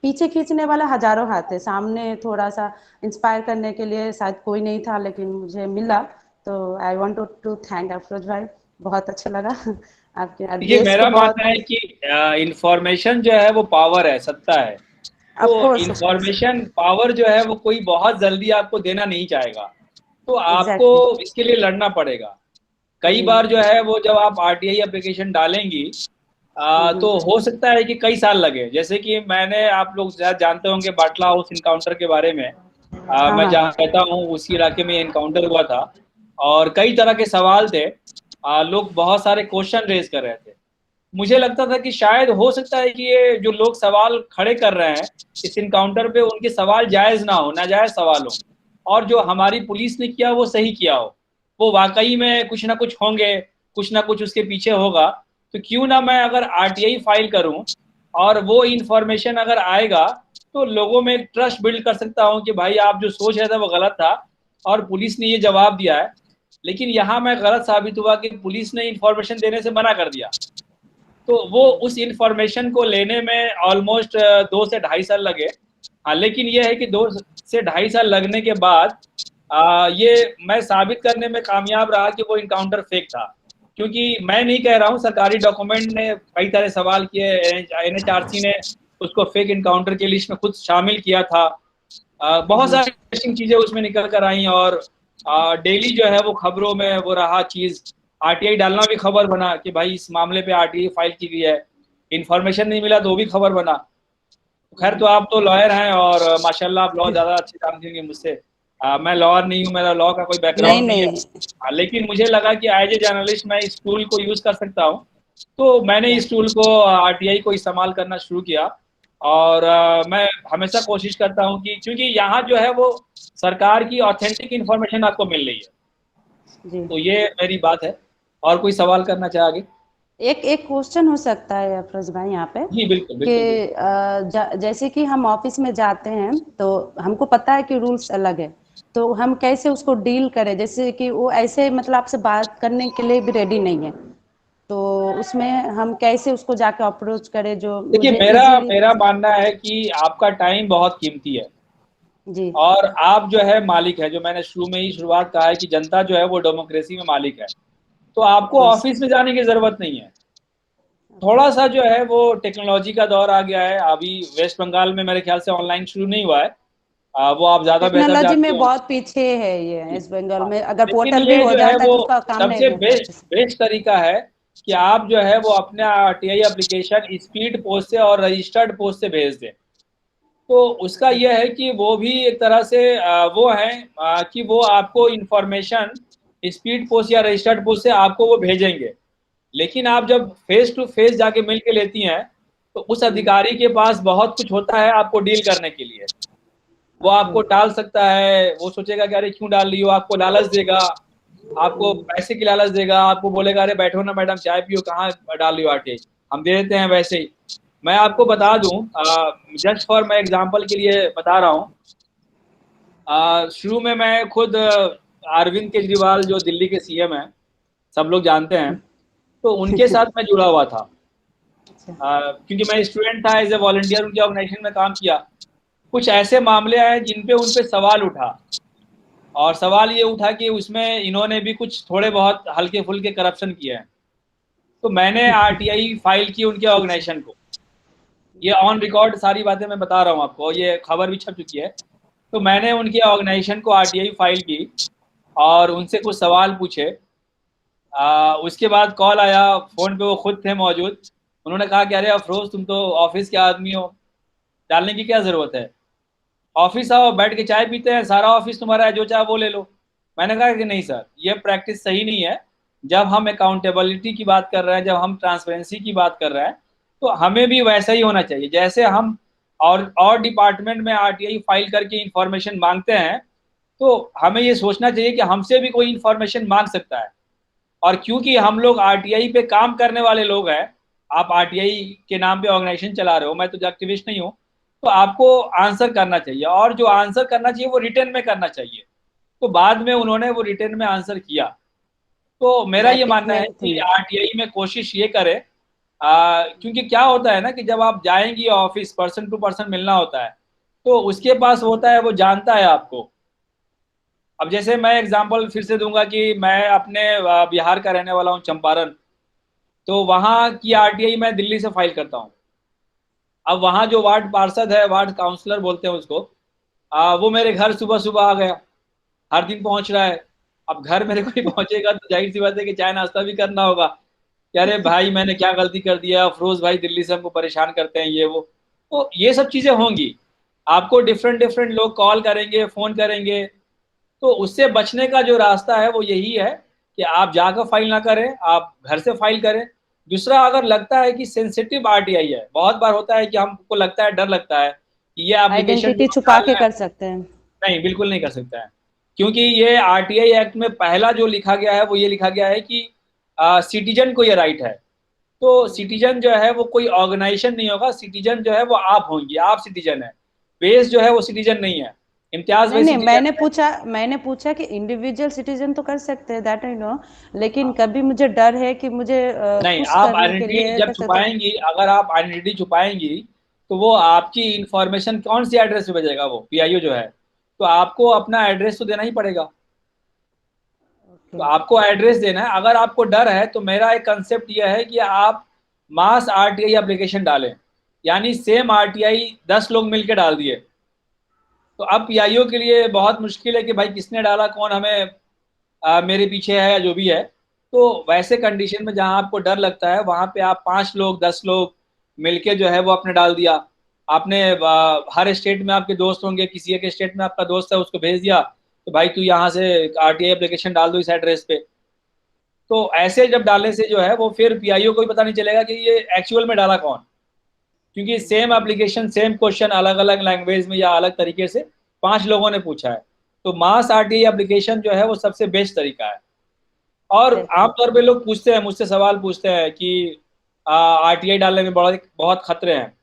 पीछे खींचने वाला हजारों हाथ है, सामने थोड़ा सा इंस्पायर करने के लिए शायद कोई नहीं था, लेकिन मुझे मिला। तो I want to thank Afroz भाई, बहुत अच्छा लगा आपके ये देश को मेरा बहुत। मानना है कि इंफॉर्मेशन जो है वो पावर है, सत्ता है। ऑफ तो कोर्स इंफॉर्मेशन पावर जो है वो कोई बहुत जल्दी आपको देना नहीं चाहेगा, तो आपको एग्जैक्टली। इसके लिए लड़ना पड़ेगा। कई बार जो है वो जब आप आरटीआई एप्लीकेशन डालेंगी तो हो सकता है कि कई साल लगे। जैसे कि मैंने, आप लोग शायद जानते होंगे बाटला हाउस इनकाउंटर के बारे में, हाँ मैं हाँ जहाँ रहता हूँ उसी इलाके में इनकाउंटर हुआ था और कई तरह के सवाल थे। लोग बहुत सारे क्वेश्चन रेज कर रहे थे। मुझे लगता था कि शायद हो सकता है कि ये जो लोग सवाल खड़े कर रहे हैं इस इनकाउंटर पे, उनके सवाल जायज़ ना हो, नाजायज़ सवाल हो, और जो हमारी पुलिस ने किया वो सही किया हो, वो वाकई में कुछ ना कुछ होंगे, कुछ ना कुछ उसके पीछे होगा। तो क्यों ना मैं अगर आरटीआई फाइल करूं और वो इंफॉर्मेशन अगर आएगा तो लोगों में ट्रस्ट बिल्ड कर सकता हूं कि भाई आप जो सोच रहे थे वो गलत था और पुलिस ने ये जवाब दिया है। लेकिन यहाँ मैं गलत साबित हुआ कि पुलिस ने इंफॉर्मेशन देने से मना कर दिया। तो वो उस इंफॉर्मेशन को लेने में ऑलमोस्ट 2 से ढाई साल लगे। हाँ, लेकिन ये है कि 2 से 2.5 साल लगने के बाद ये मैं साबित करने में कामयाब रहा कि वो इनकाउंटर फेक था, क्योंकि मैं नहीं कह रहा हूँ, सरकारी डॉक्यूमेंट ने कई सारे सवाल किए, NHRC ने उसको फेक इनकाउंटर की लिस्ट में खुद शामिल किया था। बहुत सारी इंटरेस्टिंग चीजें उसमें निकल कर आई और डेली जो है वो खबरों में वो रहा चीज। RTI डालना भी खबर बना कि भाई इस मामले पे RTI फाइल की गई है, इन्फॉर्मेशन नहीं मिला तो वो भी खबर बना। खैर, तो आप तो लॉयर हैं और माशाल्लाह आप लॉ ज्यादा अच्छे जानते होंगे मुझसे। मैं लॉयर नहीं हूँ, मेरा लॉ का कोई बैकग्राउंड नहीं है। लेकिन मुझे लगा कि एज ए जर्नलिस्ट मैं इस टूल को यूज कर सकता हूँ, तो मैंने इस टूल को RTI को इस्तेमाल करना शुरू किया। और मैं हमेशा कोशिश करता हूँ कि क्योंकि यहाँ जो है वो सरकार की ऑथेंटिक इन्फॉर्मेशन आपको मिल रही है। जी। तो ये मेरी बात है। और कोई सवाल करना चाहे आगे? एक क्वेश्चन हो सकता है अफरोज भाई यहाँ पे जी बिल्कुल कि बिल्कुल। जैसे कि हम ऑफिस में जाते हैं तो हमको पता है कि रूल्स अलग है, तो हम कैसे उसको डील करें? जैसे कि वो ऐसे मतलब आपसे बात करने के लिए भी रेडी नहीं है, तो उसमें हम कैसे उसको जाके अप्रोच करें जो देखिए, मुझे इजीली। मेरा मानना है कि आपका टाइम बहुत कीमती है जी। और आप जो है मालिक है, जो मैंने शुरू में ही शुरुआत कहा है कि जनता जो है वो डेमोक्रेसी में मालिक है। तो आपको यस। ऑफिस में जाने की जरूरत नहीं है। थोड़ा सा जो है वो टेक्नोलॉजी का दौर आ गया है। अभी वेस्ट बंगाल में मेरे ख्याल से ऑनलाइन शुरू नहीं हुआ है, वो आप ज्यादा बेहतर टेक्नोलॉजी जानते में हो। बहुत पीछे है ये वेस्ट बंगाल हाँ, में, अगर लेकिन पोर्टल भी ये हो जो है जाता है वो तो उसका काम नहीं सबसे होता है। बेस्ट तरीका है कि आप जो है वो अपने RTI एप्लीकेशन स्पीड पोस्ट से और रजिस्टर्ड पोस्ट से भेज दें। तो उसका यह है कि वो भी एक तरह से वो है कि वो आपको इंफॉर्मेशन स्पीड पोस्ट या रजिस्टर्ड पोस्ट से आपको वो भेजेंगे। लेकिन आप जब फेस टू फेस जाके मिल के लेती हैं तो उस अधिकारी के पास बहुत कुछ होता है आपको डील करने के लिए। वो आपको टाल सकता है, वो सोचेगा कि अरे क्यों डाल रही हो, आपको लालच देगा, आपको पैसे की लालच देगा, आपको बोलेगा अरे बैठो ना मैडम चाय पियो, कहाँ डाल रही हो RTI, हम दे देते हैं वैसे ही। मैं आपको बता दूं, जस्ट फॉर मैं एग्जांपल के लिए बता रहा हूँ। शुरू में मैं खुद अरविंद केजरीवाल जो दिल्ली के CM हैं, सब लोग जानते हैं, तो उनके साथ मैं जुड़ा हुआ था। क्योंकि मैं स्टूडेंट था, एज ए वॉलंटियर उनके ऑर्गेनाइजेशन में काम किया। कुछ ऐसे मामले आए जिन पे उन पे सवाल उठा, और सवाल ये उठा कि उसमें इन्होंने भी कुछ थोड़े बहुत हल्के फुल्के करप्शन किए हैं। तो मैंने RTI फाइल की उनके ऑर्गेनाइजेशन को। ये ऑन रिकॉर्ड सारी बातें मैं बता रहा हूँ आपको, ये खबर भी छप चुकी है। तो मैंने उनके ऑर्गेनाइजेशन को RTI फाइल की और उनसे कुछ सवाल पूछे। उसके बाद कॉल आया, फोन पे वो खुद थे मौजूद। उन्होंने कहा कि अरे अफरोज तुम तो ऑफिस के आदमी हो, डालने की क्या जरूरत है, ऑफिस आओ बैठ के चाय पीते हैं, सारा ऑफिस तुम्हारा है, जो चाहे वो ले लो। मैंने कहा कि नहीं सर, ये प्रैक्टिस सही नहीं है। जब हम अकाउंटेबिलिटी की बात कर रहे हैं, जब हम ट्रांसपेरेंसी की बात कर रहे हैं, तो हमें भी वैसा ही होना चाहिए। जैसे हम और डिपार्टमेंट में RTI फाइल करके इंफॉर्मेशन मांगते हैं, तो हमें ये सोचना चाहिए कि हमसे भी कोई इंफॉर्मेशन मांग सकता है। और क्योंकि हम लोग RTI पे काम करने वाले लोग हैं, आप RTI के नाम पे ऑर्गेनाइजेशन चला रहे हो, मैं तो एक्टिविस्ट नहीं हूँ, तो आपको आंसर करना चाहिए, और जो आंसर करना चाहिए वो रिटर्न में करना चाहिए। तो बाद में उन्होंने वो रिटर्न में आंसर किया। तो मेरा ये दैट इज मानना है मेन कि थिंग। RTI में कोशिश ये करे, क्योंकि क्या होता है ना कि जब आप जाएंगी ऑफिस, पर्सन टू पर्सन मिलना होता है, तो उसके पास होता है, वो जानता है आपको। अब जैसे मैं एग्जांपल फिर से दूंगा कि मैं अपने बिहार का रहने वाला हूँ, चंपारण। तो वहाँ की RTI मैं दिल्ली से फाइल करता हूँ। अब वहाँ जो वार्ड पार्षद है, वार्ड काउंसलर बोलते हैं उसको, वो मेरे घर सुबह सुबह आ गया, हर दिन पहुंच रहा है। अब घर मेरे कोई पहुंचेगा तो जाहिर सी बात है कि चाय नाश्ता भी करना होगा कि अरे भाई मैंने क्या गलती कर दिया, अफरोज भाई दिल्ली से हमको परेशान करते हैं, ये वो। तो ये सब चीजें होंगी, आपको डिफरेंट डिफरेंट लोग कॉल करेंगे, फोन करेंगे। तो उससे बचने का जो रास्ता है वो यही है कि आप जाकर फाइल ना करें, आप घर से फाइल करें। दूसरा, अगर लगता है कि सेंसिटिव RTI है, बहुत बार होता है कि हमको लगता है, डर लगता है कि ये एप्लीकेशन जो आइडेंटिटी हम छुपा डाल के रहे हैं, कर सकते हैं। नहीं बिल्कुल नहीं कर सकता है। क्योंकि ये RTI एक्ट में पहला जो लिखा गया है वो ये लिखा गया है कि सिटीजन को ये राइट है। तो सिटीजन जो है वो कोई ऑर्गेनाइजेशन नहीं होगा, सिटीजन जो है वो आप होंगी, आप सिटीजन है। बेस जो है वो सिटीजन नहीं है, इम्तियाज नहीं भाई नहीं, सिटीजन है। मैंने पूछा कि इंडिविजुअल सिटीजन तो कर सकते हैं, दैट आई नो, लेकिन कभी मुझे डर है कि मुझे नहीं, पुश आप करने के आइडेंटिटी लिए जब कर सकते हैं। छुपाएंगी, अगर आप आइडेंटिटी छुपाएंगी तो वो आपकी इंफॉर्मेशन कौन सी एड्रेस पे भेजेगा? वो पीआईओ जो है, तो आपको अपना एड्रेस तो देना ही पड़ेगा। तो आपको एड्रेस देना है। अगर आपको डर है तो मेरा एक कंसेप्ट यह है कि आप मास आरटीआई एप्लीकेशन डालें, यानी सेम आरटीआई 10 लोग मिलकर डाल दिए, तो अब पीआईओ के लिए बहुत मुश्किल है कि भाई किसने डाला, कौन हमें मेरे पीछे है या जो भी है। तो वैसे कंडीशन में जहां आपको डर लगता है वहां पे आप 5 लोग 10 लोग मिलके जो है वो आपने डाल दिया। आपने हर स्टेट में आपके दोस्त होंगे, किसी एक स्टेट में आपका दोस्त है, उसको भेज दिया तो भाई तू यहाँ से आरटीआई एप्लीकेशन डाल दो इस एड्रेस पे। तो ऐसे जब डालने से जो है वो फिर पीआईओ को भी पता नहीं चलेगा कि ये एक्चुअल में डाला कौन, क्योंकि सेम एप्लीकेशन सेम क्वेश्चन अलग अलग लैंग्वेज में या अलग तरीके से 5 लोगों ने पूछा है। तो मास आरटीआई एप्लीकेशन जो है वो सबसे बेस्ट तरीका है। और आमतौर पे लोग पूछते हैं, मुझसे सवाल पूछते हैं कि आरटीआई डालने में बहुत खतरे हैं,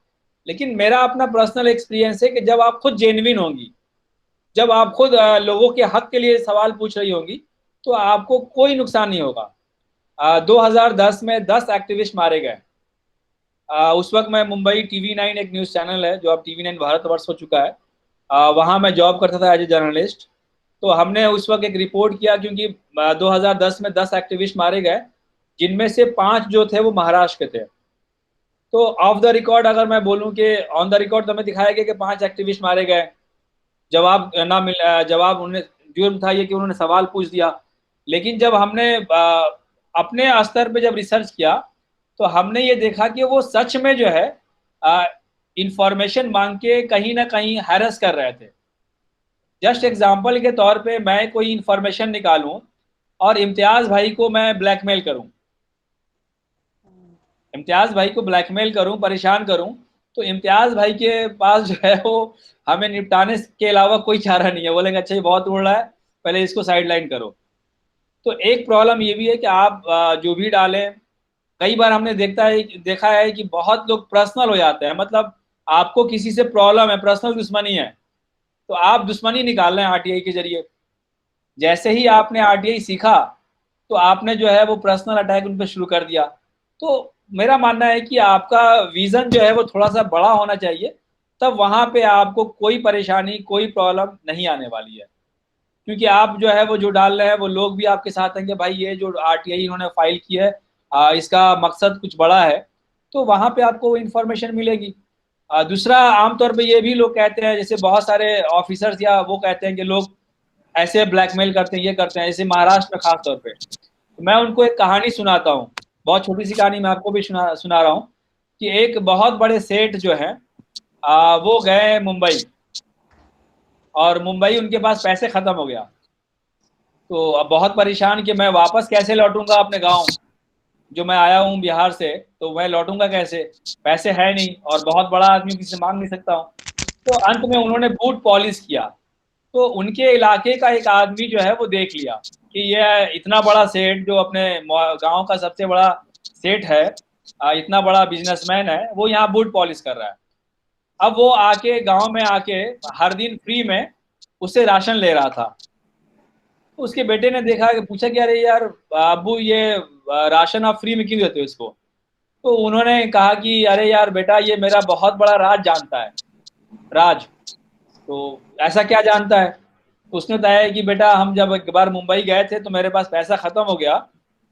लेकिन मेरा अपना पर्सनल एक्सपीरियंस है कि जब आप खुद जेन्युइन होंगी, जब आप खुद लोगों के हक के लिए सवाल पूछ रही होंगी, तो आपको कोई नुकसान नहीं होगा। 2010 में 10 एक्टिविस्ट मारे गए। उस वक्त मैं मुंबई TV9 एक न्यूज़ चैनल है जो अब TV9 भारतवर्ष हो चुका है, वहाँ मैं जॉब करता था एज ए जर्नलिस्ट। तो हमने उस वक्त एक रिपोर्ट किया, क्योंकि 2010 में 10 एक्टिविस्ट मारे गए, जिनमें से 5 जो थे वो महाराष्ट्र के थे। तो ऑफ द रिकॉर्ड अगर मैं बोलूं कि ऑन द रिकॉर्ड तो हमें दिखाया गया कि 5 एक्टिविस्ट मारे गए, जवाब ना मिल जवाब उन्हें जुर्म था ये कि उन्होंने सवाल पूछ दिया। लेकिन जब हमने अपने स्तर पे जब रिसर्च किया तो हमने ये देखा कि वो सच में जो है इंफॉर्मेशन मांग के कहीं ना कहीं हैरेस कर रहे थे। जस्ट एग्जाम्पल के तौर पे मैं कोई इंफॉर्मेशन निकालूं और इम्तियाज भाई को मैं ब्लैकमेल करूं, इम्तियाज भाई को ब्लैकमेल करूं, परेशान करूं, तो इम्तियाज भाई के पास जो है वो हमें निपटाने के अलावा कोई चारा नहीं है। बोलेंगे अच्छा ये बहुत उड़ रहा है, पहले इसको साइडलाइन करो। तो एक प्रॉब्लम ये भी है कि आप जो भी डालें, कई बार हमने देखा है कि बहुत लोग पर्सनल हो जाते हैं, मतलब आपको किसी से प्रॉब्लम है, पर्सनल दुश्मनी है, तो आप दुश्मनी निकाल रहे हैं आरटीआई के जरिए। जैसे ही आपने आरटीआई सीखा तो आपने जो है वो पर्सनल अटैक उन पर शुरू कर दिया। तो मेरा मानना है कि आपका विजन जो है वो थोड़ा सा बड़ा होना चाहिए, तब वहां पे आपको कोई परेशानी कोई प्रॉब्लम नहीं आने वाली है। क्योंकि आप जो है वो जो डाल रहे हैं वो लोग भी आपके साथ हैं कि भाई ये जो आरटीआई इन्होंने फाइल की है इसका मकसद कुछ बड़ा है, तो वहां पे आपको इंफॉर्मेशन मिलेगी। दूसरा, आमतौर पे ये भी लोग कहते हैं, जैसे बहुत सारे ऑफिसर्स या वो कहते हैं कि लोग ऐसे ब्लैकमेल करते हैं, ये करते हैं, जैसे महाराष्ट्र में खास तौर पे। तो मैं उनको एक कहानी सुनाता हूँ, बहुत छोटी सी कहानी मैं आपको भी सुना रहा हूँ कि एक बहुत बड़े सेठ जो है वो गए मुंबई, और मुंबई उनके पास पैसे खत्म हो गया। तो अब बहुत परेशान कि मैं वापस कैसे लौटूंगा अपने गांव, जो मैं आया हूँ बिहार से, तो मैं लौटूंगा कैसे, पैसे है नहीं और बहुत बड़ा आदमी, किसी से मांग नहीं सकता हूँ। तो अंत में उन्होंने बूट पॉलिश किया, तो उनके इलाके का एक आदमी जो है वो देख लिया कि ये इतना बड़ा सेठ जो अपने गांव का सबसे बड़ा सेठ है, इतना बड़ा बिजनेसमैन है, वो यहाँ बूट पॉलिश कर रहा है। अब वो आके गांव में आके हर दिन फ्री में उससे राशन ले रहा था। तो उसके बेटे ने देखा कि पूछा कि अरे यार अब्बू ये राशन आप फ्री में क्यों देते हो इसको? तो उन्होंने कहा कि अरे यार बेटा ये मेरा बहुत बड़ा राज जानता है, राज। तो ऐसा क्या जानता है? तो उसने बताया कि बेटा हम जब एक बार मुंबई गए थे तो मेरे पास पैसा खत्म हो गया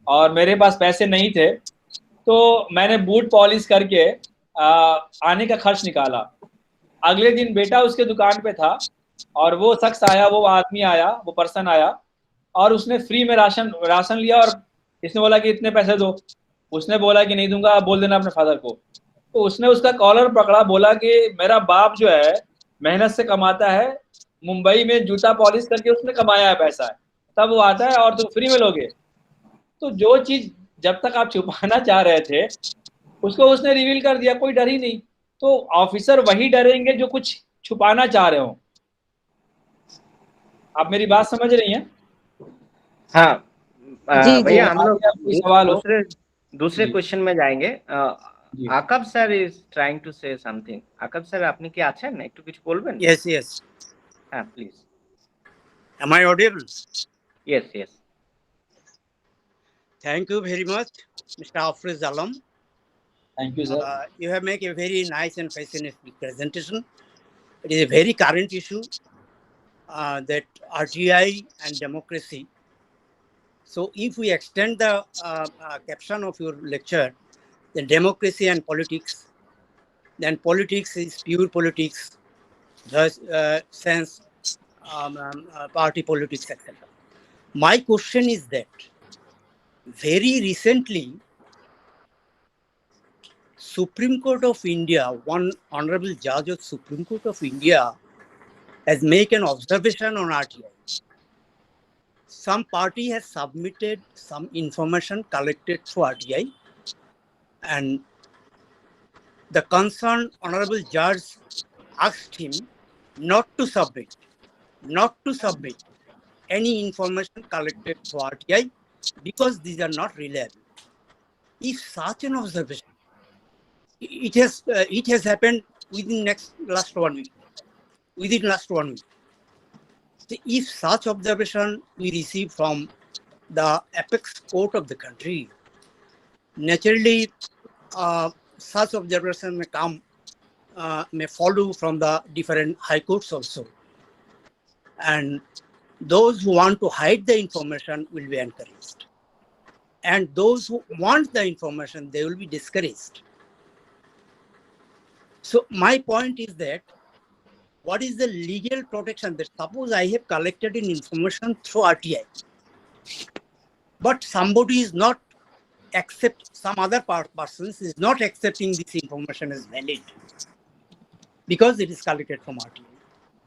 और मेरे पास पैसे नहीं थे, तो मैंने बूट पॉलिश करके आने का खर्च निकाला। अगले दिन बेटा उसके दुकान पे था और वो शख्स आया, वो आदमी आया, वो पर्सन आया और उसने फ्री में राशन लिया, और इसने बोला कि इतने पैसे दो। उसने बोला कि नहीं दूंगा, बोल देना अपने फादर को। तो उसने उसका कॉलर पकड़ा, बोला कि मेरा बाप जो है मेहनत से कमाता है, मुंबई में जूता पॉलिश करके उसने कमाया है पैसा है, तब वो आता है और तुम फ्री में लोगे। तो जो चीज जब तक आप छुपाना चाह रहे थे उसको उसने रिवील कर दिया, कोई डर ही नहीं। तो ऑफिसर वही डरेंगे जो कुछ छुपाना चाह रहे हो। आप मेरी बात समझ रही हैं? हाँ जी जी भैया, हम लोग कोई सवाल हो? दूसरे जी क्वेश्चन में जाएंगे। जी Akab sir is trying to say something. Akab sir আপনি কি আছেন, একটু কিছু বলবেন? Yes, yes. হ্যাঁ please. Am I audible? Yes yes. . Thank you very much, Mr. Hafriz Alam. . . . . Yes. . . . . . . . . . . . . . . . . . . . . . . . . . . Thank you sir. You have made a very nice and fascinating presentation. It is a very current issue, that RTI and democracy. So if we extend the caption of your lecture, then democracy and politics, then politics is pure politics, thus sense party politics, etc. My question is that very recently, Supreme Court of India, one honorable judge of Supreme Court of India has made an observation on RTI. Some party has submitted some information collected through RTI, and the concerned honorable judge asked him not to submit any information collected through RTI because these are not reliable. If such an observation, it has happened within last 1 week. Within last 1 week. So if such observation we receive from the apex court of the country, naturally such observation may come, may follow from the different high courts also. And those who want to hide the information will be encouraged. And those who want the information, they will be discouraged. So my point is that what is the legal protection that suppose I have collected an information through RTI, but somebody is not some other persons is not accepting this information as valid because it is collected from RTI.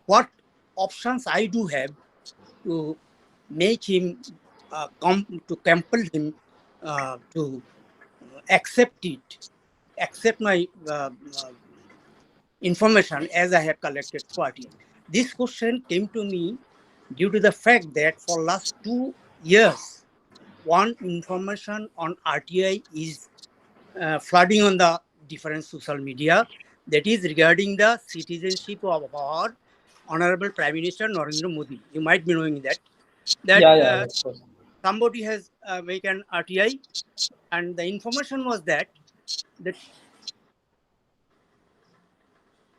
What options I do have to make him, to compel him to accept my information as I have collected through RTI. This question came to me due to the fact that for last 2 years, one information on RTI is flooding on the different social media, that is regarding the citizenship of our Honorable Prime Minister Narendra Modi. You might be knowing that Yeah, somebody has made an RTI, and the information was that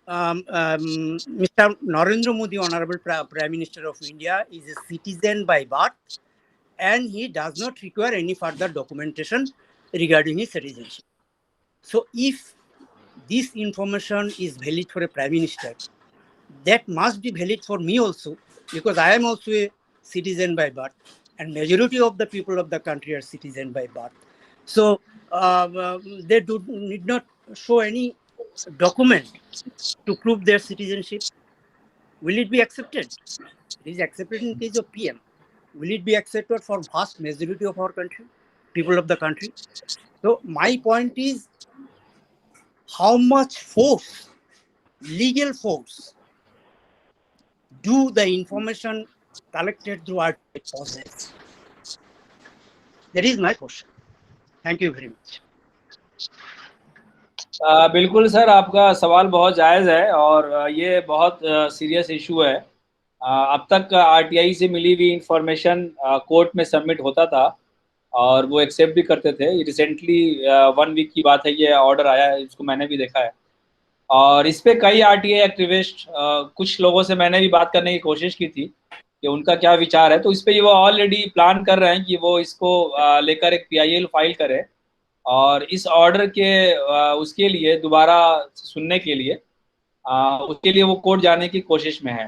Mr. Narendra Modi, Honorable Prime Minister of India, is a citizen by birth, and he does not require any further documentation regarding his citizenship. So if this information is valid for a Prime Minister, that must be valid for me also, because I am also a citizen by birth, and majority of the people of the country are citizen by birth. So they need not show any document to prove their citizenship. Will it be accepted? It is accepted in case of PM. Will it be accepted for vast majority of our country, people of the country? So my point is, how much force, legal force, do the information collected through RTI possess? That is my question. Thank you very much. बिल्कुल sir, आपका सवाल बहुत जायज़ है और ये बहुत serious issue है। अब तक आरटीआई से मिली हुई इंफॉर्मेशन कोर्ट में सबमिट होता था और वो एक्सेप्ट भी करते थे। रिसेंटली 1 वीक की बात है, ये ऑर्डर आया है, इसको मैंने भी देखा है। और इस पे कई आरटीआई एक्टिविस्ट, कुछ लोगों से मैंने भी बात करने की कोशिश की थी कि उनका क्या विचार है। तो इस पे वो ऑलरेडी प्लान कर रहे हैं कि वो इसको लेकर एक PIL फाइल करें और इस ऑर्डर के उसके लिए दोबारा सुनने के लिए उसके लिए वो कोर्ट जाने की कोशिश में है।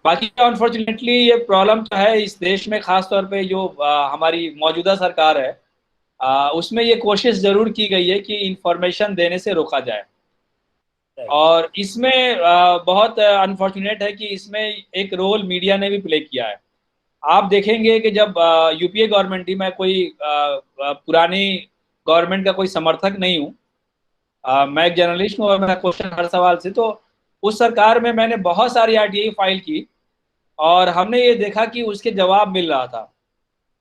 बाकी अनफॉर्चुनेटली ये प्रॉब्लम तो है इस देश में, ख़ास तौर पे जो हमारी मौजूदा सरकार है उसमें ये कोशिश ज़रूर की गई है कि इंफॉर्मेशन देने से रोका जाए। और इसमें बहुत अनफॉर्चुनेट है कि इसमें एक रोल मीडिया ने भी प्ले किया है। आप देखेंगे कि जब यूपीए गवर्नमेंट थी, मैं कोई पुरानी गवर्नमेंट का कोई समर्थक नहीं हूँ, मैं एक जर्नलिस्ट हूँ और मेरा क्वेश्चन हर सवाल से, तो उस सरकार में मैंने बहुत सारी आरटीआई फाइल की और हमने ये देखा कि उसके जवाब मिल रहा था।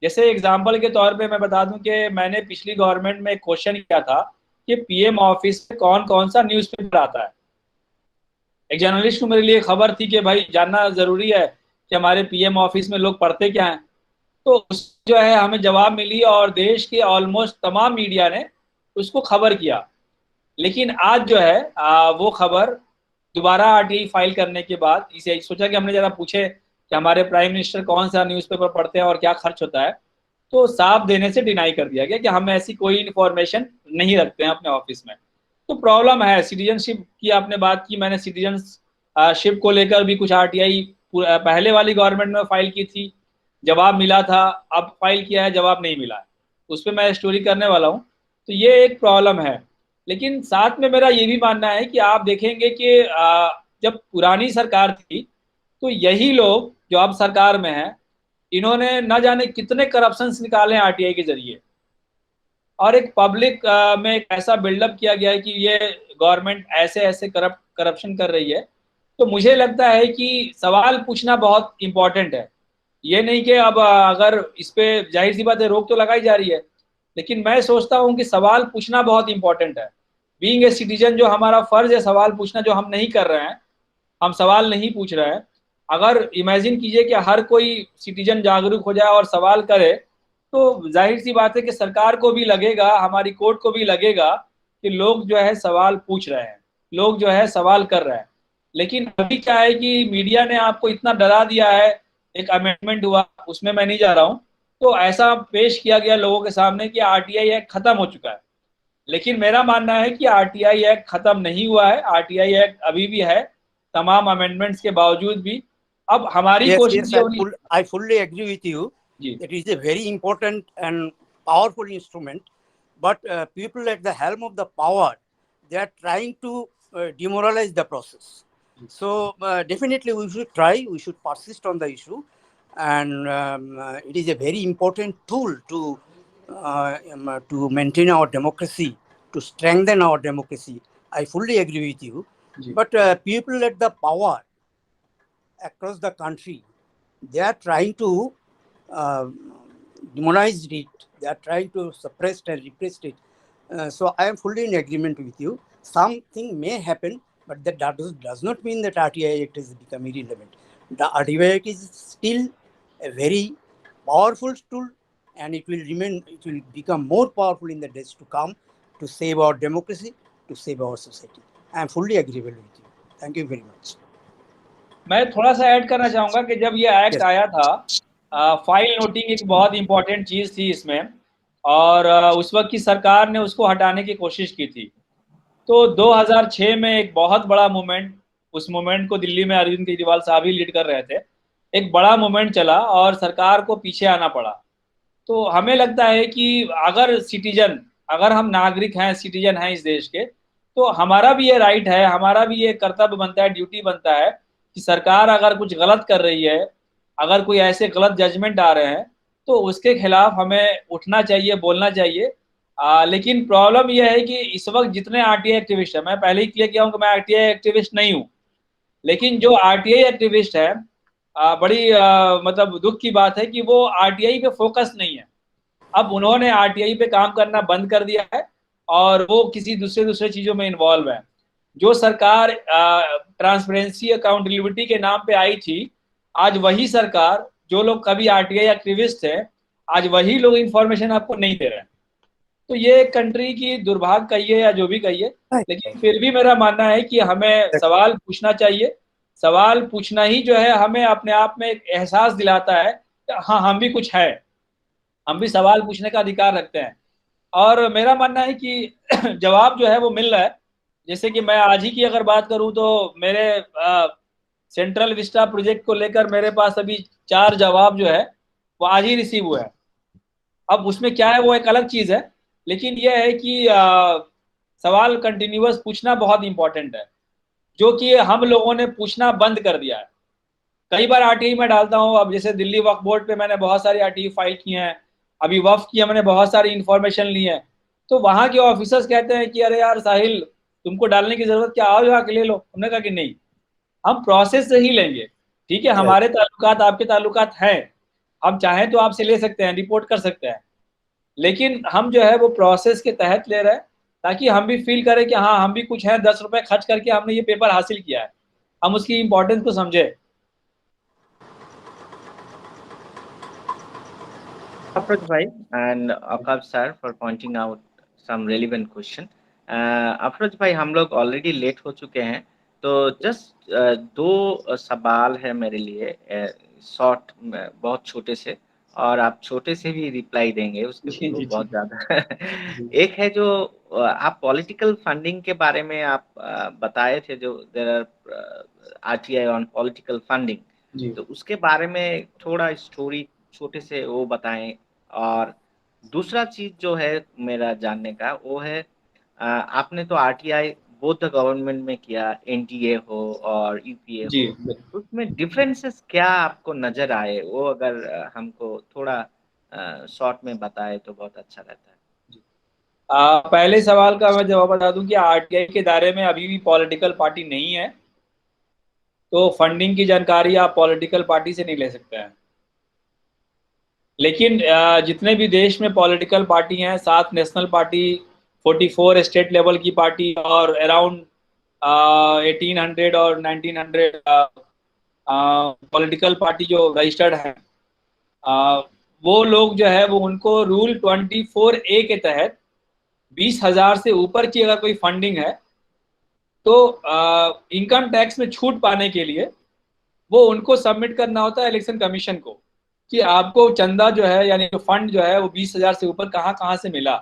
जैसे एग्जाम्पल के तौर पे मैं बता दूं कि मैंने पिछली गवर्नमेंट में एक क्वेश्चन किया था कि पीएम ऑफिस में कौन कौन सा न्यूज़पेपर आता है। एक जर्नलिस्ट को मेरे लिए खबर थी कि भाई जानना ज़रूरी है कि हमारे पीएम ऑफिस में लोग पढ़ते क्या हैं। तो उस जो है हमें जवाब मिली और देश के ऑलमोस्ट तमाम मीडिया ने उसको खबर किया। लेकिन आज जो है वो खबर दोबारा आरटीआई फाइल करने के बाद इसे सोचा कि हमने जरा पूछे कि हमारे प्राइम मिनिस्टर कौन सा न्यूज़पेपर पढ़ते हैं और क्या खर्च होता है, तो साफ देने से डिनाई कर दिया गया कि हम ऐसी कोई इन्फॉर्मेशन नहीं रखते हैं अपने ऑफिस में। तो प्रॉब्लम है। सिटीजनशिप की आपने बात की, मैंने सिटीजनशिप को लेकर भी कुछ आरटीआई पहले वाली गवर्नमेंट में फाइल की थी, जवाब मिला था, अब फाइल किया है, जवाब नहीं मिला है, उस पर मैं स्टोरी करने वाला हूँ। तो ये एक प्रॉब्लम है। लेकिन साथ में मेरा ये भी मानना है कि आप देखेंगे कि जब पुरानी सरकार थी तो यही लोग जो अब सरकार में है, इन्होंने न जाने कितने करप्शंस निकाले हैं आरटीआई के जरिए, और एक पब्लिक में एक ऐसा बिल्डअप किया गया है कि ये गवर्नमेंट ऐसे ऐसे करप्शन कर रही है। तो मुझे लगता है कि सवाल पूछना बहुत इंपॉर्टेंट है। ये नहीं कि अब अगर इस पे जाहिर सी बात है रोक तो लगाई जा रही है, लेकिन मैं सोचता हूँ कि सवाल पूछना बहुत इंपॉर्टेंट है। बीइंग ए सिटीजन जो हमारा फर्ज है सवाल पूछना, जो हम नहीं कर रहे हैं, हम सवाल नहीं पूछ रहे हैं। अगर इमेजिन कीजिए कि हर कोई सिटीजन जागरूक हो जाए और सवाल करे, तो जाहिर सी बात है कि सरकार को भी लगेगा, हमारी कोर्ट को भी लगेगा कि लोग जो है सवाल पूछ रहे हैं, लोग जो है सवाल कर रहे हैं। लेकिन अभी क्या है कि मीडिया ने आपको इतना डरा दिया है, एक अमेंडमेंट हुआ, उसमें मैं नहीं जा रहा हूँ, तो ऐसा पेश किया गया लोगों के सामने कि आरटीआई एक्ट खत्म हो चुका है। लेकिन मेरा मानना है कि आरटीआई एक्ट खत्म नहीं हुआ है, आरटीआई एक्ट अभी भी है, तमाम अमेंडमेंट्स के बावजूद भी। अब हमारी Yes, कोशिश yes, ये होनी। I fully agree with you. Ji It is a very important and powerful instrument, but people at the helm of the power, they are trying to demoralize the process. So definitely we should try, we should persist on the issue, and it is a very important tool to maintain our democracy, to strengthen our democracy. I fully agree with you. Ji But people at the power across the country, they are trying to demonize it. They are trying to suppress and repress it. So I am fully in agreement with you. Something may happen, but that does not mean that RTI Act has become irrelevant. The RTI Act is still a very powerful tool, and it will remain. It will become more powerful in the days to come to save our democracy, to save our society. I am fully agreeable with you. Thank you very much. मैं थोड़ा सा add करना चाहूंगा कि जब ये act Yes. आया था, फाइल नोटिंग एक बहुत इंपॉर्टेंट चीज थी इसमें, और उस वक्त की सरकार ने उसको हटाने की कोशिश की थी। तो 2006 में एक बहुत बड़ा मूवमेंट, उस मूवमेंट को दिल्ली में अरविंद केजरीवाल साहब ही लीड कर रहे थे, एक बड़ा मूवमेंट चला और सरकार को पीछे आना पड़ा। तो हमें लगता है कि अगर हम नागरिक हैं, सिटीजन हैं इस देश के, तो हमारा भी ये राइट है, हमारा भी ये कर्तव्य बनता है, ड्यूटी बनता है कि सरकार अगर कुछ गलत कर रही है, अगर कोई ऐसे गलत जजमेंट आ रहे हैं, तो उसके खिलाफ हमें उठना चाहिए, बोलना चाहिए। लेकिन प्रॉब्लम यह है कि इस वक्त जितने आरटीआई एक्टिविस्ट हैं, मैं पहले ही क्लियर किया हूं कि मैं आरटीआई एक्टिविस्ट नहीं हूं, लेकिन जो आरटीआई एक्टिविस्ट है, बड़ी मतलब दुख की बात है कि वो आरटीआई पे फोकस नहीं है। अब उन्होंने आरटीआई पे काम करना बंद कर दिया है और वो किसी दूसरे चीजों में इन्वॉल्व है। जो सरकार ट्रांसपेरेंसी अकाउंटेबिलिटी के नाम पे आई थी, आज वही सरकार, जो लोग कभी आरटीआई एक्टिविस्ट थे, आज वही लोग इंफॉर्मेशन आपको नहीं दे रहे हैं। तो ये कंट्री की दुर्भाग्य कहिए या जो भी कहिए, लेकिन फिर भी मेरा मानना है कि हमें सवाल पूछना चाहिए। सवाल पूछना ही जो है हमें अपने आप में एक एहसास दिलाता है कि हाँ, हम भी कुछ है, हम भी सवाल पूछने का अधिकार रखते हैं। और मेरा मानना है कि जवाब जो है वो मिल रहा है। जैसे कि मैं आज ही की अगर बात करूं तो मेरे सेंट्रल विस्टा प्रोजेक्ट को लेकर मेरे पास अभी 4 जवाब जो है वो आज ही रिसीव हुए हैं। अब उसमें क्या है वो एक अलग चीज है, लेकिन यह है कि सवाल कंटिन्यूअस पूछना बहुत इंपॉर्टेंट है, जो कि हम लोगों ने पूछना बंद कर दिया है। कई बार आरटीआई में डालता हूँ, अब जैसे दिल्ली वक्फ बोर्ड पे मैंने बहुत सारी आरटीआई फाइल की हैं, अभी वक्फ की मैंने बहुत सारी इंफॉर्मेशन ली है, तो वहाँ के ऑफिसर्स कहते हैं कि अरे यार साहिल, तुमको डालने की जरूरत क्या, आओ जाके ले लो। हमने कहा कि नहीं, हम प्रोसेस से ही लेंगे। ठीक है, हमारे ताल्लुकात आपके ताल्लुकात हैं, हम चाहें तो आपसे ले सकते हैं, रिपोर्ट कर सकते हैं, लेकिन हम जो है वो प्रोसेस के तहत ले रहे हैं, ताकि हम भी फील करें कि हाँ, हम भी कुछ है, 10 रुपए खर्च करके हमने ये पेपर हासिल किया है, हम उसकी इंपॉर्टेंस को समझे। Afroj bhai and Akab sir for pointing out some relevant question. Afroz भाई, हम लोग ऑलरेडी लेट हो चुके हैं, तो जस्ट दो सवाल है मेरे लिए, शॉर्ट, बहुत छोटे से, और आप छोटे से भी रिप्लाई देंगे उसके जी, जी, बहुत जी। ज्यादा। जी। एक है जो आप पॉलिटिकल फंडिंग के बारे में आप बताए थे, जो there are RTI on political funding, जी। तो उसके बारे में थोड़ा स्टोरी छोटे से वो बताएं। और दूसरा चीज जो है मेरा जानने का, वो है आपने तो आरटीआई बोथ द गवर्नमेंट में किया, एनडीए हो और यूपीए जी, हो, उसमें डिफरेंसेस क्या आपको नजर आए, वो अगर हमको थोड़ा शॉर्ट में बताए तो बहुत अच्छा रहता है। पहले सवाल का मैं जवाब बता दूं कि आरटीआई के दायरे में अभी भी पॉलिटिकल पार्टी नहीं है, तो फंडिंग की जानकारी आप पॉलिटिकल पार्टी से नहीं ले सकते हैं। लेकिन जितने भी देश में पॉलिटिकल पार्टी हैं, 7 नेशनल पार्टी, 44 स्टेट लेवल की पार्टी और अराउंड 1800 और 1900 पॉलिटिकल पार्टी जो रजिस्टर्ड हैं, वो लोग जो है वो उनको रूल 24A के तहत 20,000 से ऊपर की अगर कोई फंडिंग है तो इनकम टैक्स में छूट पाने के लिए वो उनको सबमिट करना होता है इलेक्शन कमीशन को, कि आपको चंदा जो है यानी जो फंड जो है वो 20,000 से ऊपर कहाँ कहाँ से मिला,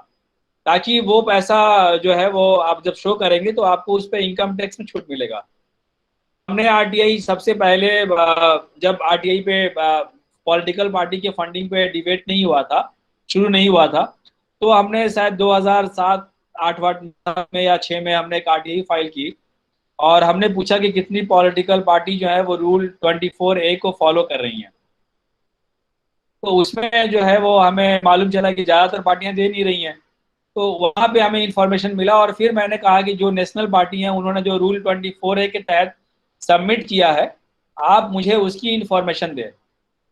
ताकि वो पैसा जो है वो आप जब शो करेंगे तो आपको उस पर इनकम टैक्स में छूट मिलेगा। हमने आरटीआई सबसे पहले जब आरटीआई पे पॉलिटिकल पार्टी के फंडिंग पे डिबेट नहीं हुआ था, शुरू नहीं हुआ था, तो हमने शायद 2007, 8 में या 6 में हमने एक आरटीआई फाइल की और हमने पूछा कि कितनी पॉलिटिकल पार्टी जो है वो रूल 24A को फॉलो कर रही हैं। तो उसमें जो है वो हमें मालूम चला कि ज़्यादातर पार्टियां दे नहीं रही हैं, तो वहाँ पे हमें इंफॉर्मेशन मिला और फिर मैंने कहा कि जो नेशनल पार्टी हैं उन्होंने जो रूल 24A के तहत सबमिट किया है, आप मुझे उसकी इंफॉर्मेशन दें।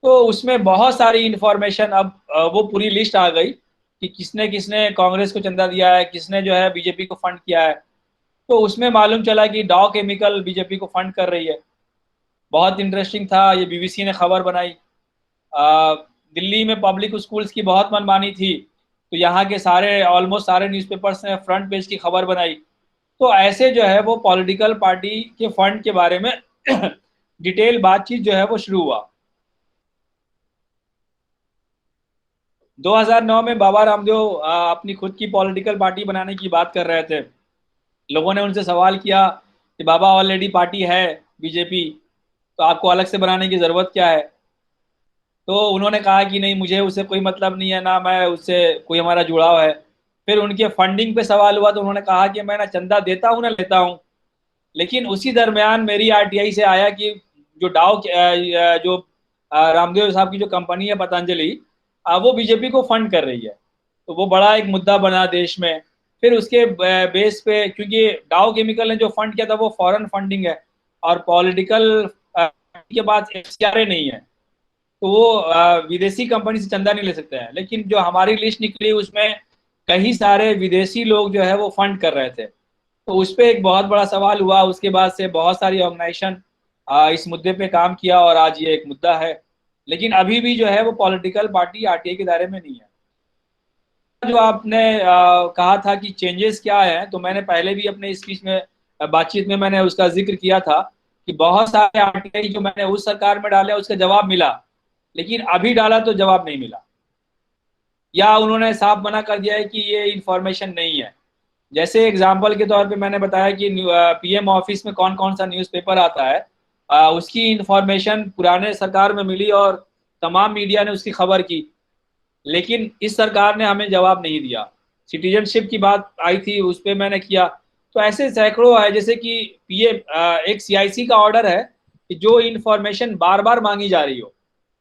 तो उसमें बहुत सारी इंफॉर्मेशन, अब वो पूरी लिस्ट आ गई कि किसने किसने कांग्रेस को चंदा दिया है, किसने जो है बीजेपी को फंड किया है। तो उसमें मालूम चला कि डाउ केमिकल बीजेपी को फंड कर रही है। बहुत इंटरेस्टिंग था, ये बीबीसी ने खबर बनाई। दिल्ली में पब्लिक स्कूल्स की बहुत मनमानी थी, तो यहाँ के सारे ऑलमोस्ट सारे न्यूज़पेपर्स ने फ्रंट पेज की खबर बनाई। तो ऐसे जो है वो पॉलिटिकल पार्टी के फंड के बारे में डिटेल बातचीत जो है वो शुरू हुआ। 2009 में बाबा रामदेव अपनी खुद की पॉलिटिकल पार्टी बनाने की बात कर रहे थे। लोगों ने उनसे सवाल किया कि बाबा ऑलरेडी पार्टी है बीजेपी, तो आपको अलग से बनाने की ज़रूरत क्या है। तो उन्होंने कहा कि नहीं, मुझे उससे कोई मतलब नहीं है, ना मैं उससे कोई हमारा जुड़ाव है। फिर उनके फंडिंग पे सवाल हुआ तो उन्होंने कहा कि मैं ना चंदा देता हूँ ना लेता हूँ। लेकिन उसी दरमियान मेरी आरटीआई से आया कि जो जो रामदेव साहब की जो कंपनी है पतंजलि, वो बीजेपी को फंड कर रही है। तो वो बड़ा एक मुद्दा बना देश में। फिर उसके बेस पे, क्योंकि डाउ केमिकल ने जो फंड किया था वो फॉरेन फंडिंग है और पॉलिटिकल के पास एफसीआरए नहीं है, तो वो विदेशी कंपनी से चंदा नहीं ले सकते हैं। लेकिन जो हमारी लिस्ट निकली उसमें कई सारे विदेशी लोग जो है वो फंड कर रहे थे, तो उस पर एक बहुत बड़ा सवाल हुआ। उसके बाद से बहुत सारी ऑर्गेनाइजेशन इस मुद्दे पे काम किया और आज ये एक मुद्दा है। लेकिन अभी भी जो है वो पॉलिटिकल पार्टी आरटीआई के दायरे में नहीं है। जो आपने कहा था कि चेंजेस क्या है, तो मैंने पहले भी अपने स्पीच में बातचीत में मैंने उसका जिक्र किया था कि बहुत सारे आरटीआई जो मैंने उस सरकार में डाले उसका जवाब मिला, लेकिन अभी डाला तो जवाब नहीं मिला, या उन्होंने साफ मना कर दिया है कि ये इंफॉर्मेशन नहीं है। जैसे एग्जाम्पल के तौर पे मैंने बताया कि पीएम ऑफिस में कौन कौन सा न्यूज़पेपर आता है, उसकी इंफॉर्मेशन पुराने सरकार में मिली और तमाम मीडिया ने उसकी खबर की, लेकिन इस सरकार ने हमें जवाब नहीं दिया। सिटीजनशिप की बात आई थी, उस पर मैंने किया। तो ऐसे सैकड़ों है, जैसे कि एक सीआईसी का ऑर्डर है कि जो इंफॉर्मेशन बार बार मांगी जा रही हो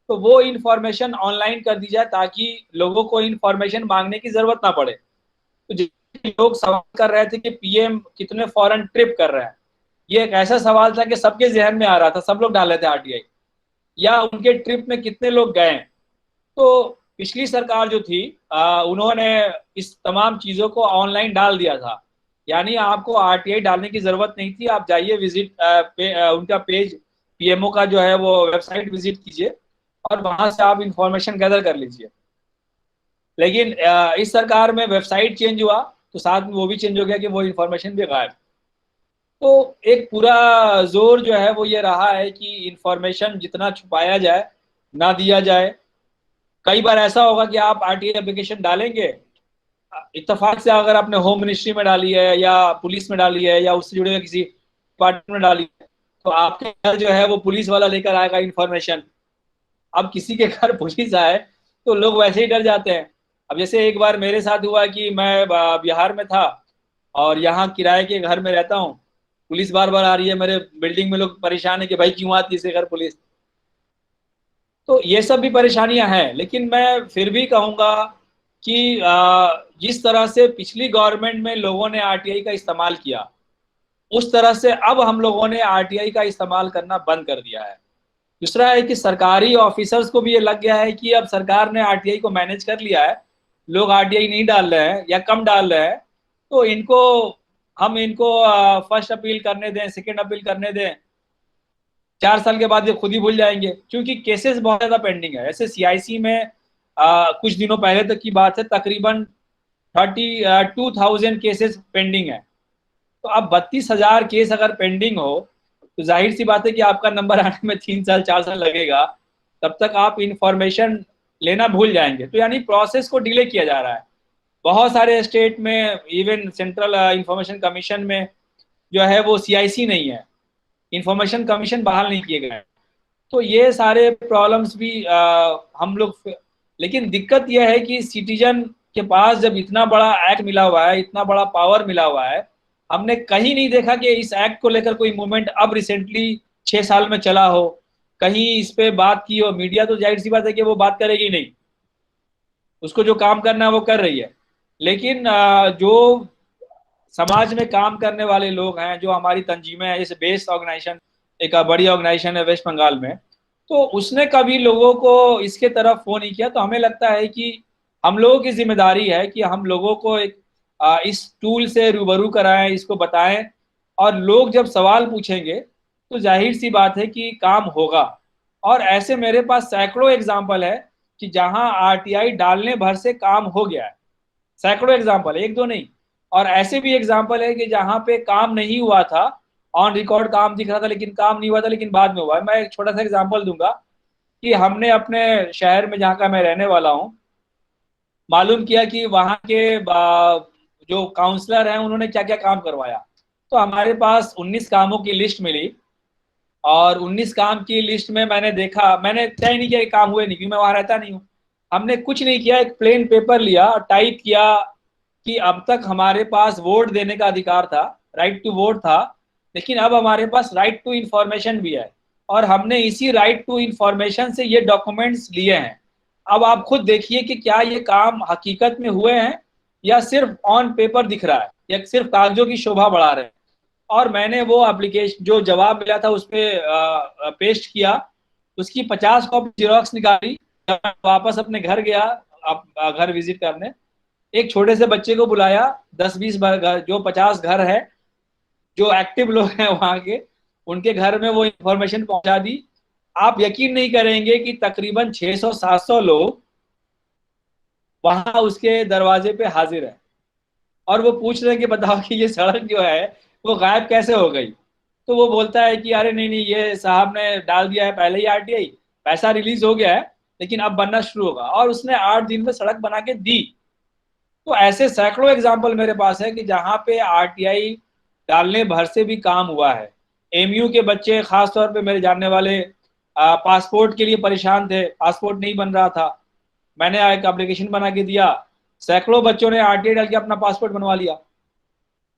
तो वो इंफॉर्मेशन ऑनलाइन कर दी जाए, ताकि लोगों को इंफॉर्मेशन मांगने की जरूरत ना पड़े। तो लोग सवाल कर रहे थे कि पीएम कितने फॉरेन ट्रिप कर रहे हैं, ये एक ऐसा सवाल था कि सबके जहन में आ रहा था, सब लोग डाल रहे थे आरटीआई, या उनके ट्रिप में कितने लोग गए। तो पिछली सरकार जो थी उन्होंने इस तमाम चीज़ों को ऑनलाइन डाल दिया था, यानी आपको आरटीआई डालने की ज़रूरत नहीं थी। आप जाइए विजिट उनका पेज पीएमओ का जो है वो वेबसाइट विजिट कीजिए और वहाँ से आप इंफॉर्मेशन गैदर कर लीजिए। लेकिन इस सरकार में वेबसाइट चेंज हुआ तो साथ में वो भी चेंज हो गया कि वो इंफॉर्मेशन भी गायब। तो एक पूरा जोर जो है वो ये रहा है कि इंफॉर्मेशन जितना छुपाया जाए ना दिया जाए। कई बार ऐसा होगा कि आप आरटीआई एप्लीकेशन डालेंगे, इत्तेफाक से अगर आपने होम मिनिस्ट्री में डाली है या पुलिस में डाली है या उससे जुड़े हुए किसी डिपार्टमेंट में डाली है, तो आपके घर जो है वो पुलिस वाला लेकर आएगा इंफॉर्मेशन। अब किसी के घर पुलिस आए तो लोग वैसे ही डर जाते हैं। अब जैसे एक बार मेरे साथ हुआ कि मैं बिहार में था और यहाँ किराए के घर में रहता हूँ, पुलिस बार बार आ रही है मेरे बिल्डिंग में, लोग परेशान है कि भाई क्यों आती है इसके घर पुलिस। तो ये सब भी परेशानियां हैं, लेकिन मैं फिर भी कहूँगा कि जिस तरह से पिछली गवर्नमेंट में लोगों ने आरटीआई का इस्तेमाल किया, उस तरह से अब हम लोगों ने आरटीआई का इस्तेमाल करना बंद कर दिया है। दूसरा है कि सरकारी ऑफिसर्स को भी ये लग गया है कि अब सरकार ने आरटीआई को मैनेज कर लिया है, लोग आरटीआई नहीं डाल रहे हैं या कम डाल रहे हैं, तो हम इनको फर्स्ट अपील करने दें, सेकेंड अपील करने दें, 4 साल के बाद ये खुद ही भूल जाएंगे, क्योंकि केसेस बहुत ज़्यादा पेंडिंग है। ऐसे सीआईसी में कुछ दिनों पहले तक की बात है, तकरीबन 32,000 केसेस पेंडिंग है। तो अब 32,000 केस अगर पेंडिंग हो तो जाहिर सी बात है कि आपका नंबर आने में 3 साल 4 साल लगेगा, तब तक आप इंफॉर्मेशन लेना भूल जाएंगे। तो यानी प्रोसेस को डिले किया जा रहा है। बहुत सारे स्टेट में, इवन सेंट्रल इंफॉर्मेशन कमीशन में जो है वो सीआईसी नहीं है, इंफॉर्मेशन कमीशन बहाल नहीं किए गए। तो ये सारे प्रॉब्लम्स भी हम लोग, लेकिन दिक्कत यह है कि सिटीजन के पास जब इतना बड़ा एक्ट मिला हुआ है, इतना बड़ा पावर मिला हुआ है, हमने कहीं नहीं देखा कि इस एक्ट को लेकर कोई मूवमेंट अब रिसेंटली 6 साल में चला हो, कहीं इस पे बात की हो। मीडिया तो जाहिर सी बात है कि वो बात करेगी नहीं, उसको जो काम करना है वो कर रही है। लेकिन जो समाज में काम करने वाले लोग हैं, जो हमारी तंजीमें हैं, जैसे बेस ऑर्गेनाइजेशन एक बड़ी ऑर्गेनाइजेशन है वेस्ट बंगाल में, तो उसने कभी लोगों को इसके तरफ फोन नहीं किया। तो हमें लगता है कि हम लोगों की जिम्मेदारी है कि हम लोगों को एक इस टूल से रूबरू कराएं, इसको बताएं, और लोग जब सवाल पूछेंगे तो जाहिर सी बात है कि काम होगा। और ऐसे मेरे पास सैकड़ों एग्जाम्पल है कि जहां आरटीआई डालने भर से काम हो गया है, सैकड़ों एग्जाम्पल, एक दो नहीं। और ऐसे भी एग्जाम्पल है कि जहां पे काम नहीं हुआ था, ऑन रिकॉर्ड काम दिख रहा था लेकिन काम नहीं हुआ था, लेकिन बाद में हुआ है। मैं एक छोटा सा एग्जाम्पल दूंगा कि हमने अपने शहर में, जहाँ का मैं रहने वाला हूँ, मालूम किया कि वहाँ के जो काउंसलर हैं उन्होंने क्या क्या काम करवाया। तो हमारे पास 19 कामों की लिस्ट मिली, और 19 काम की लिस्ट में मैंने देखा, मैंने तय नहीं किया कि काम हुए नहीं, क्योंकि मैं वहाँ रहता नहीं हूँ। हमने कुछ नहीं किया, एक प्लेन पेपर लिया, टाइप किया कि अब तक हमारे पास वोट देने का अधिकार था, राइट टू वोट था, लेकिन अब हमारे पास राइट टू इंफॉर्मेशन भी है, और हमने इसी राइट टू इंफॉर्मेशन से ये डॉक्यूमेंट्स लिए हैं। अब आप खुद देखिए कि क्या ये काम हकीकत में हुए हैं या सिर्फ ऑन पेपर दिख रहा है या सिर्फ कागजों की शोभा बढ़ा रहे हैं। और मैंने वो एप्लीकेशन जो जवाब मिला था उस पर पेस्ट किया, उसकी 50 कॉपी जेरोक्स निकाली। जब मैं वापस अपने घर गया, घर विजिट करने, एक छोटे से बच्चे को बुलाया, 10-20 घर, जो 50 घर है जो एक्टिव लोग हैं वहाँ के, उनके घर में वो इंफॉर्मेशन पहुंचा दी। आप यकीन नहीं करेंगे कि तकरीबन 600-700 लोग वहां उसके दरवाजे पे हाजिर है, और वो पूछ रहे हैं कि बताओ कि ये सड़क जो है वो गायब कैसे हो गई। तो वो बोलता है कि अरे नहीं नहीं, ये साहब ने डाल दिया है पहले ही आरटीआई, पैसा रिलीज हो गया है, लेकिन अब बनना शुरू होगा, और उसने 8 दिन में सड़क बना के दी। तो ऐसे सैकड़ों एग्जाम्पल मेरे पास है कि जहाँ पे आरटीआई डालने भर से भी काम हुआ है। एमयू के बच्चे, खासतौर पे मेरे जानने वाले, पासपोर्ट के लिए परेशान थे, पासपोर्ट नहीं बन रहा था, मैंने एक एप्लीकेशन बना के दिया, सैकड़ों बच्चों ने आरटीआई डाल के अपना पासपोर्ट बनवा लिया।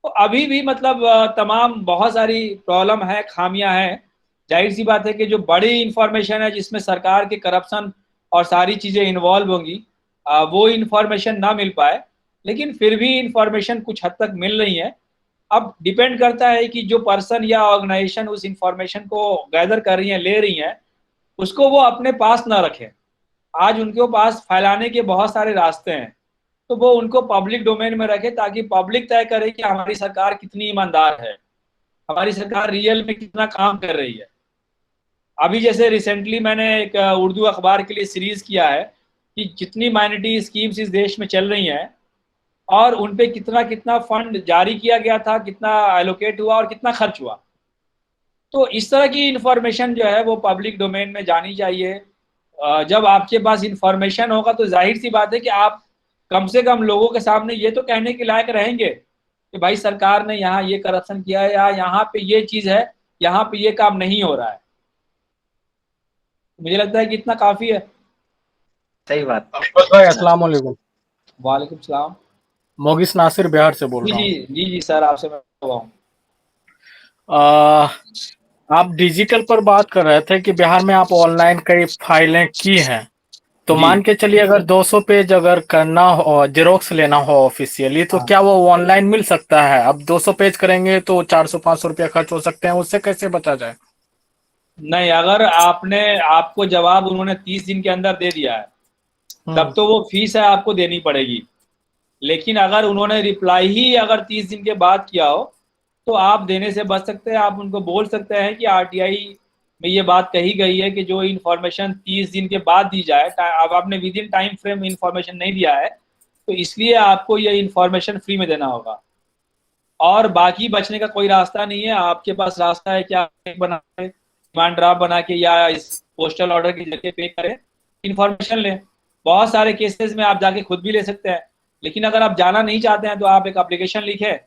तो अभी भी मतलब तमाम बहुत सारी प्रॉब्लम है, खामियां हैं। जाहिर सी बात है कि जो बड़ी इंफॉर्मेशन है जिसमें सरकार के करप्शन और सारी चीज़ें इन्वॉल्व होंगी, वो इंफॉर्मेशन ना मिल पाए, लेकिन फिर भी इंफॉर्मेशन कुछ हद तक मिल रही है। अब डिपेंड करता है कि जो पर्सन या ऑर्गेनाइजेशन उस इंफॉर्मेशन को गैदर कर रही हैं, ले रही हैं, उसको वो अपने पास ना रखें। आज उनके पास फैलाने के बहुत सारे रास्ते हैं, तो वो उनको पब्लिक डोमेन में रखे, ताकि पब्लिक तय करे कि हमारी सरकार कितनी ईमानदार है, हमारी सरकार रियल में कितना काम कर रही है। अभी जैसे रिसेंटली मैंने एक उर्दू अखबार के लिए सीरीज किया है कि जितनी माइनॉरिटी स्कीम्स इस देश में चल रही हैं, और उन पे कितना कितना फंड जारी किया गया था, कितना एलोकेट हुआ और कितना खर्च हुआ। तो इस तरह की इंफॉर्मेशन जो है वो पब्लिक डोमेन में जानी चाहिए। जब आपके पास इंफॉर्मेशन होगा तो जाहिर सी बात है कि आप कम से कम लोगों के सामने ये तो कहने के लायक रहेंगे कि भाई सरकार ने यहाँ ये करप्शन किया है, या यहाँ पे ये चीज़ है, यहाँ पे ये काम नहीं हो रहा है। मुझे लगता है कि इतना काफ़ी है। सही बात। भाई अस्सलाम वालेकुम। वालेकुम सलाम। मोगिस नासिर बिहार से बोल जी रहा जी हूँ। जी जी सर, आपसे मैं हुआ हूँ। आप डिजिटल पर बात कर रहे थे कि बिहार में आप ऑनलाइन कई फाइलें की हैं, तो जी। मान के चलिए अगर 200 पेज अगर करना हो, जेरोक्स लेना हो ऑफिशियली, तो हाँ। क्या वो ऑनलाइन मिल सकता है? अब 200 पेज करेंगे तो 400-500 रुपया खर्च हो सकते हैं, उससे कैसे बचा जाए? नहीं, अगर आपको जवाब उन्होंने 30 दिन के अंदर दे दिया है तब तो वो फीस है आपको देनी पड़ेगी। लेकिन अगर उन्होंने रिप्लाई ही अगर 30 दिन के बाद किया हो तो आप देने से बच सकते हैं। आप उनको बोल सकते हैं कि आरटीआई में ये बात कही गई है कि जो इन्फॉर्मेशन 30 दिन के बाद दी जाए, अब आपने with in time frame information नहीं दिया है तो इसलिए आपको ये इन्फॉर्मेशन फ्री में देना होगा, और बाकी बचने का कोई रास्ता नहीं है। आपके पास रास्ता है कि आप डिमांड ड्राफ्ट बना के या इस पोस्टल ऑर्डर की जगह पे करें, इन्फॉर्मेशन लें। बहुत सारे केसेस में आप जाके खुद भी ले सकते हैं, लेकिन अगर आप जाना नहीं चाहते हैं तो आप एक एप्लीकेशन लिखें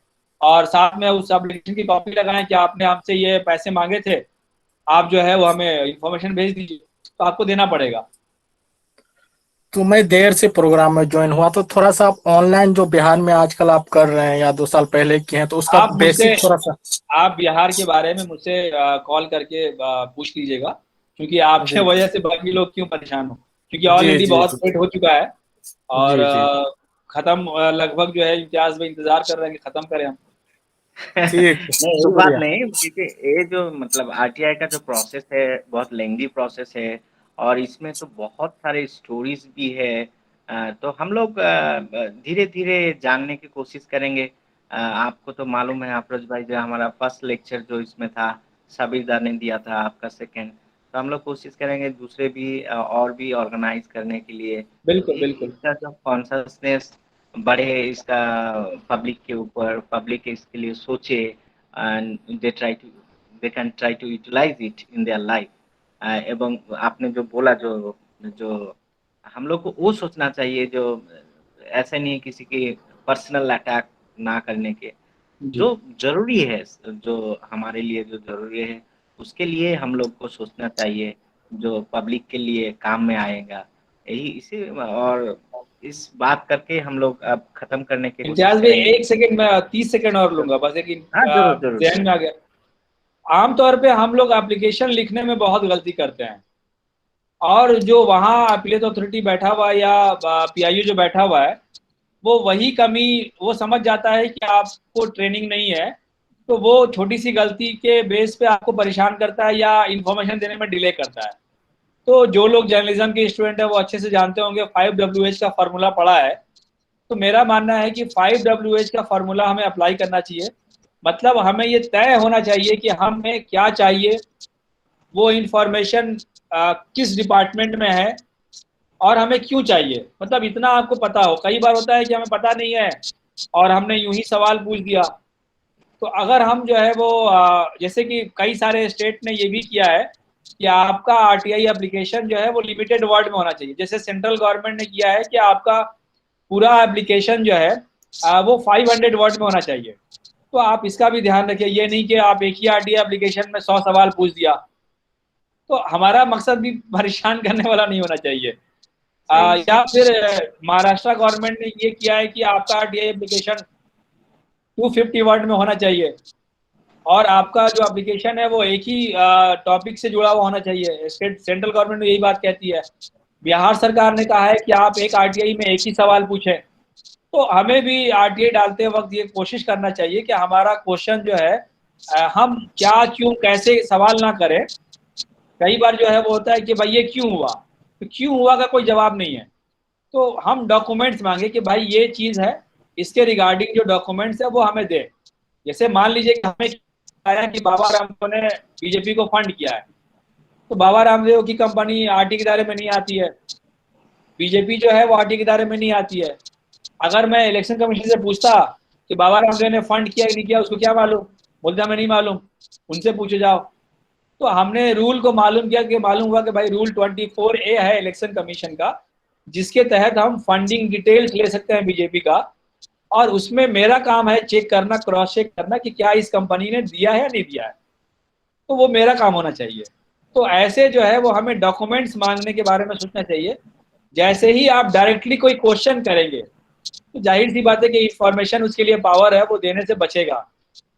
और साथ में उस एप्लीकेशन की कॉपी लगाएं कि आपने हमसे ये पैसे मांगे थे, आप जो है वो हमें इन्फॉर्मेशन भेज दीजिए, तो आपको देना पड़ेगा। तो मैं देर से प्रोग्राम में ज्वाइन हुआ, तो थोड़ा सा आप ऑनलाइन जो बिहार में आजकल आप कर रहे हैं या 2 साल पहले किए हैं, तो उसका आप मुझसे बेसिक थोड़ा सा। आप बिहार के बारे में मुझसे कॉल करके पूछ लीजिएगा, क्योंकि आपके जी वजह से बाकी लोग क्यों परेशान हो, क्योंकि जी ऑलरेडी जी बहुत जी लेट हो चुका है और जी जी खत्म लगभग जो है इम्तियाज में इंतजार कर रहे हैं कि खत्म करें हम। ठीक, नहीं, ये बात शुक्रिया। नहीं, क्योंकि ये जो मतलब आरटीआई का जो प्रोसेस है बहुत लेंदी प्रोसेस है और इसमें तो बहुत सारे स्टोरीज भी है। तो हम लोग धीरे धीरे जानने की कोशिश करेंगे। आपको तो मालूम है अफरोज भाई, जो हमारा फर्स्ट लेक्चर जो इसमें था सबीरदा ने दिया था, आपका सेकंड, तो हम लोग कोशिश करेंगे दूसरे भी और भी ऑर्गेनाइज करने के लिए। बिल्कुल एक बिल्कुल। इसका जो कॉन्शसनेस बढ़े इसका पब्लिक के ऊपर, पब्लिक इसके लिए सोचे and they can try to utilize it in their life. एवं आपने जो बोला, जो जो हम लोग को वो सोचना चाहिए, जो ऐसे नहीं किसी की पर्सनल अटैक ना करने के, जी जो ज़रूरी है, जो हमारे लिए जो ज़रूरी है, उसके लिए हम लोग को सोचना चाहिए, जो पब्लिक के लिए काम में आएगा। यही इसी और इस बात करके हम लोग अब खत्म करने की कोशिश इम्तियाज भाई, करेंगे। 1 सेकंड में 30 सेकंड और लूंगा बस, लेकिन हाँ, ज़रूर, ज़रूर, जहन ज़रूर। में आ गया। आमतौर पे हम लोग एप्लीकेशन लिखने में बहुत गलती करते हैं, और जो वहाँ अपीलेट अथॉरिटी बैठा हुआ है या पीआईओ जो बैठा हुआ है, वो वही कमी वो समझ जाता है कि आपको ट्रेनिंग नहीं है, तो वो छोटी सी गलती के बेस पे आपको परेशान करता है या इन्फॉर्मेशन देने में डिले करता है। तो जो लोग जर्नलिज्म के स्टूडेंट है वो अच्छे से जानते होंगे 5WH का फार्मूला पढ़ा है। तो मेरा मानना है कि 5WH का फार्मूला हमें अप्लाई करना चाहिए। मतलब हमें ये तय होना चाहिए कि हमें क्या चाहिए, वो इंफॉर्मेशन किस डिपार्टमेंट में है और हमें क्यों चाहिए, मतलब इतना आपको पता हो। कई बार होता है कि हमें पता नहीं है और हमने यूं ही सवाल पूछ दिया। तो अगर हम जो है वो जैसे कि कई सारे स्टेट ने ये भी किया है कि आपका आरटीआई एप्लीकेशन जो है वो लिमिटेड वर्ड में होना चाहिए। जैसे सेंट्रल गवर्नमेंट ने किया है कि आपका पूरा एप्लीकेशन जो है वो 500 वर्ड में होना चाहिए। तो आप इसका भी ध्यान रखिए, ये नहीं कि आप एक ही आरटीआई एप्लीकेशन में 100 सवाल पूछ दिया। तो हमारा मकसद भी परेशान करने वाला नहीं होना चाहिए। या फिर महाराष्ट्र गवर्नमेंट ने ये किया है कि आपका आरटीआई एप्लीकेशन 250 वर्ड में होना चाहिए और आपका जो एप्लीकेशन है वो एक ही टॉपिक से जुड़ा हुआ होना चाहिए। सेंट्रल गवर्नमेंट यही बात कहती है। बिहार सरकार ने कहा है कि आप एक आरटीआई में एक ही सवाल पूछें। तो हमें भी आरटीआई डालते वक्त ये कोशिश करना चाहिए कि हमारा क्वेश्चन जो है हम क्या क्यों कैसे सवाल ना करें। कई बार जो है वो होता है कि भाई ये क्यों हुआ, तो क्यों हुआ का कोई जवाब नहीं है, तो हम डॉक्यूमेंट्स मांगे कि भाई ये चीज़ है, इसके रिगार्डिंग जो डॉक्यूमेंट्स है वो हमें दे। जैसे मान लीजिए कि हमें आया कि बाबा रामदेव ने बीजेपी को फंड किया है, तो बाबा रामदेव की कंपनी आरटी के दायरे में नहीं आती है, बीजेपी जो है वो आरटी के दायरे में नहीं आती है। अगर मैं इलेक्शन कमीशन से पूछता कि बाबा रामदेव ने फंड किया कि नहीं किया, उसको क्या मालूम, बोलता मैं नहीं मालूम, उनसे पूछे जाओ। तो हमने रूल को मालूम किया कि मालूम हुआ कि भाई रूल 24A है इलेक्शन कमीशन का, जिसके तहत हम फंडिंग डिटेल्स ले सकते हैं बीजेपी का, और उसमें मेरा काम है चेक करना, क्रॉस चेक करना कि क्या इस कंपनी ने दिया है या नहीं दिया है, तो वो मेरा काम होना चाहिए। तो ऐसे जो है वो हमें डॉक्यूमेंट्स मांगने के बारे में सोचना चाहिए। जैसे ही आप डायरेक्टली कोई क्वेश्चन करेंगे तो जाहिर सी बात है कि इंफॉर्मेशन उसके लिए पावर है, वो देने से बचेगा।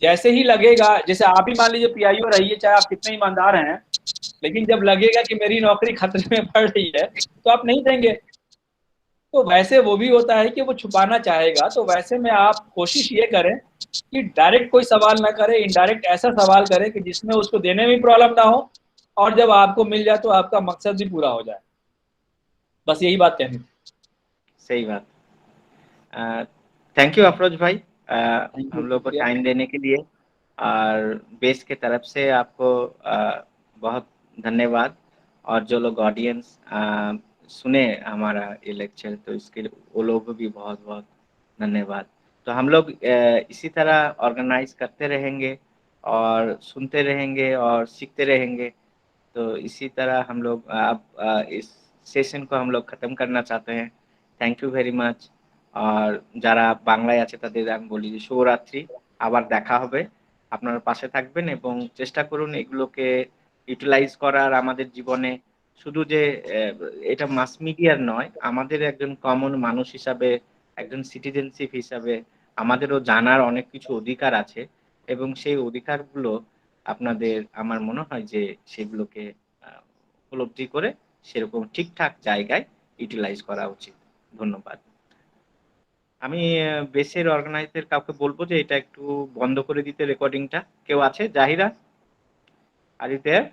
जैसे ही लगेगा, जैसे आप ही मान लीजिए पीआईओ रहिए, चाहे आप कितने ईमानदार हैं, लेकिन जब लगेगा कि मेरी नौकरी खतरे में पड़ रही है तो आप नहीं देंगे। तो वैसे वो भी होता है कि वो छुपाना चाहेगा, तो वैसे में आप कोशिश ये करें कि डायरेक्ट कोई सवाल ना करें, इनडायरेक्ट ऐसा सवाल करें कि जिसमें उसको देने में प्रॉब्लम ना हो, और जब आपको मिल जाए तो आपका मकसद भी पूरा हो जाए। बस यही बात कहनी थी। सही बात। थैंक यू अफरोज भाई, हम लोग को शुक्रिया। टाइम देने के लिए, और बेस के तरफ से आपको बहुत धन्यवाद। और जो लोग ऑडियंस सुने हमारा ये लेक्चर, तो इसके लिए वो लोग को भी बहुत बहुत धन्यवाद। तो हम लोग इसी तरह ऑर्गेनाइज करते रहेंगे और सुनते रहेंगे और सीखते रहेंगे। तो इसी तरह हम लोग अब इस সেশন को हम लोग खत्म करना चाहते हैं। Thank you very much. আর যারা বাংলায় আছে তাদের আমি বলি যে শুভরাত্রি, আবার দেখা হবে। আপনারা পাশে থাকবেন এবং চেষ্টা করুন এগুলোকে ইউটিলাইজ করার আমাদের জীবনে। শুধু যে এটা মাস মিডিয়ার নয়, আমাদের একজন কমন মানুষ হিসাবে, একজন সিটিজেনশিপ হিসাবে আমাদেরও জানার অনেক কিছু অধিকার আছে, এবং সেই অধিকারগুলো আপনাদের আমার মনে হয় যে সেগুলোকে উপলব্ধি করে সেরকম ঠিকঠাক জায়গায় ইউটিলাইজ করা উচিত। ধন্যবাদ। আমি বেসের অর্গানাইজার কাউকে বলবো যে এটা একটু বন্ধ করে দিতে রেকর্ডিংটা। কেউ আছে? Jahira, are you there?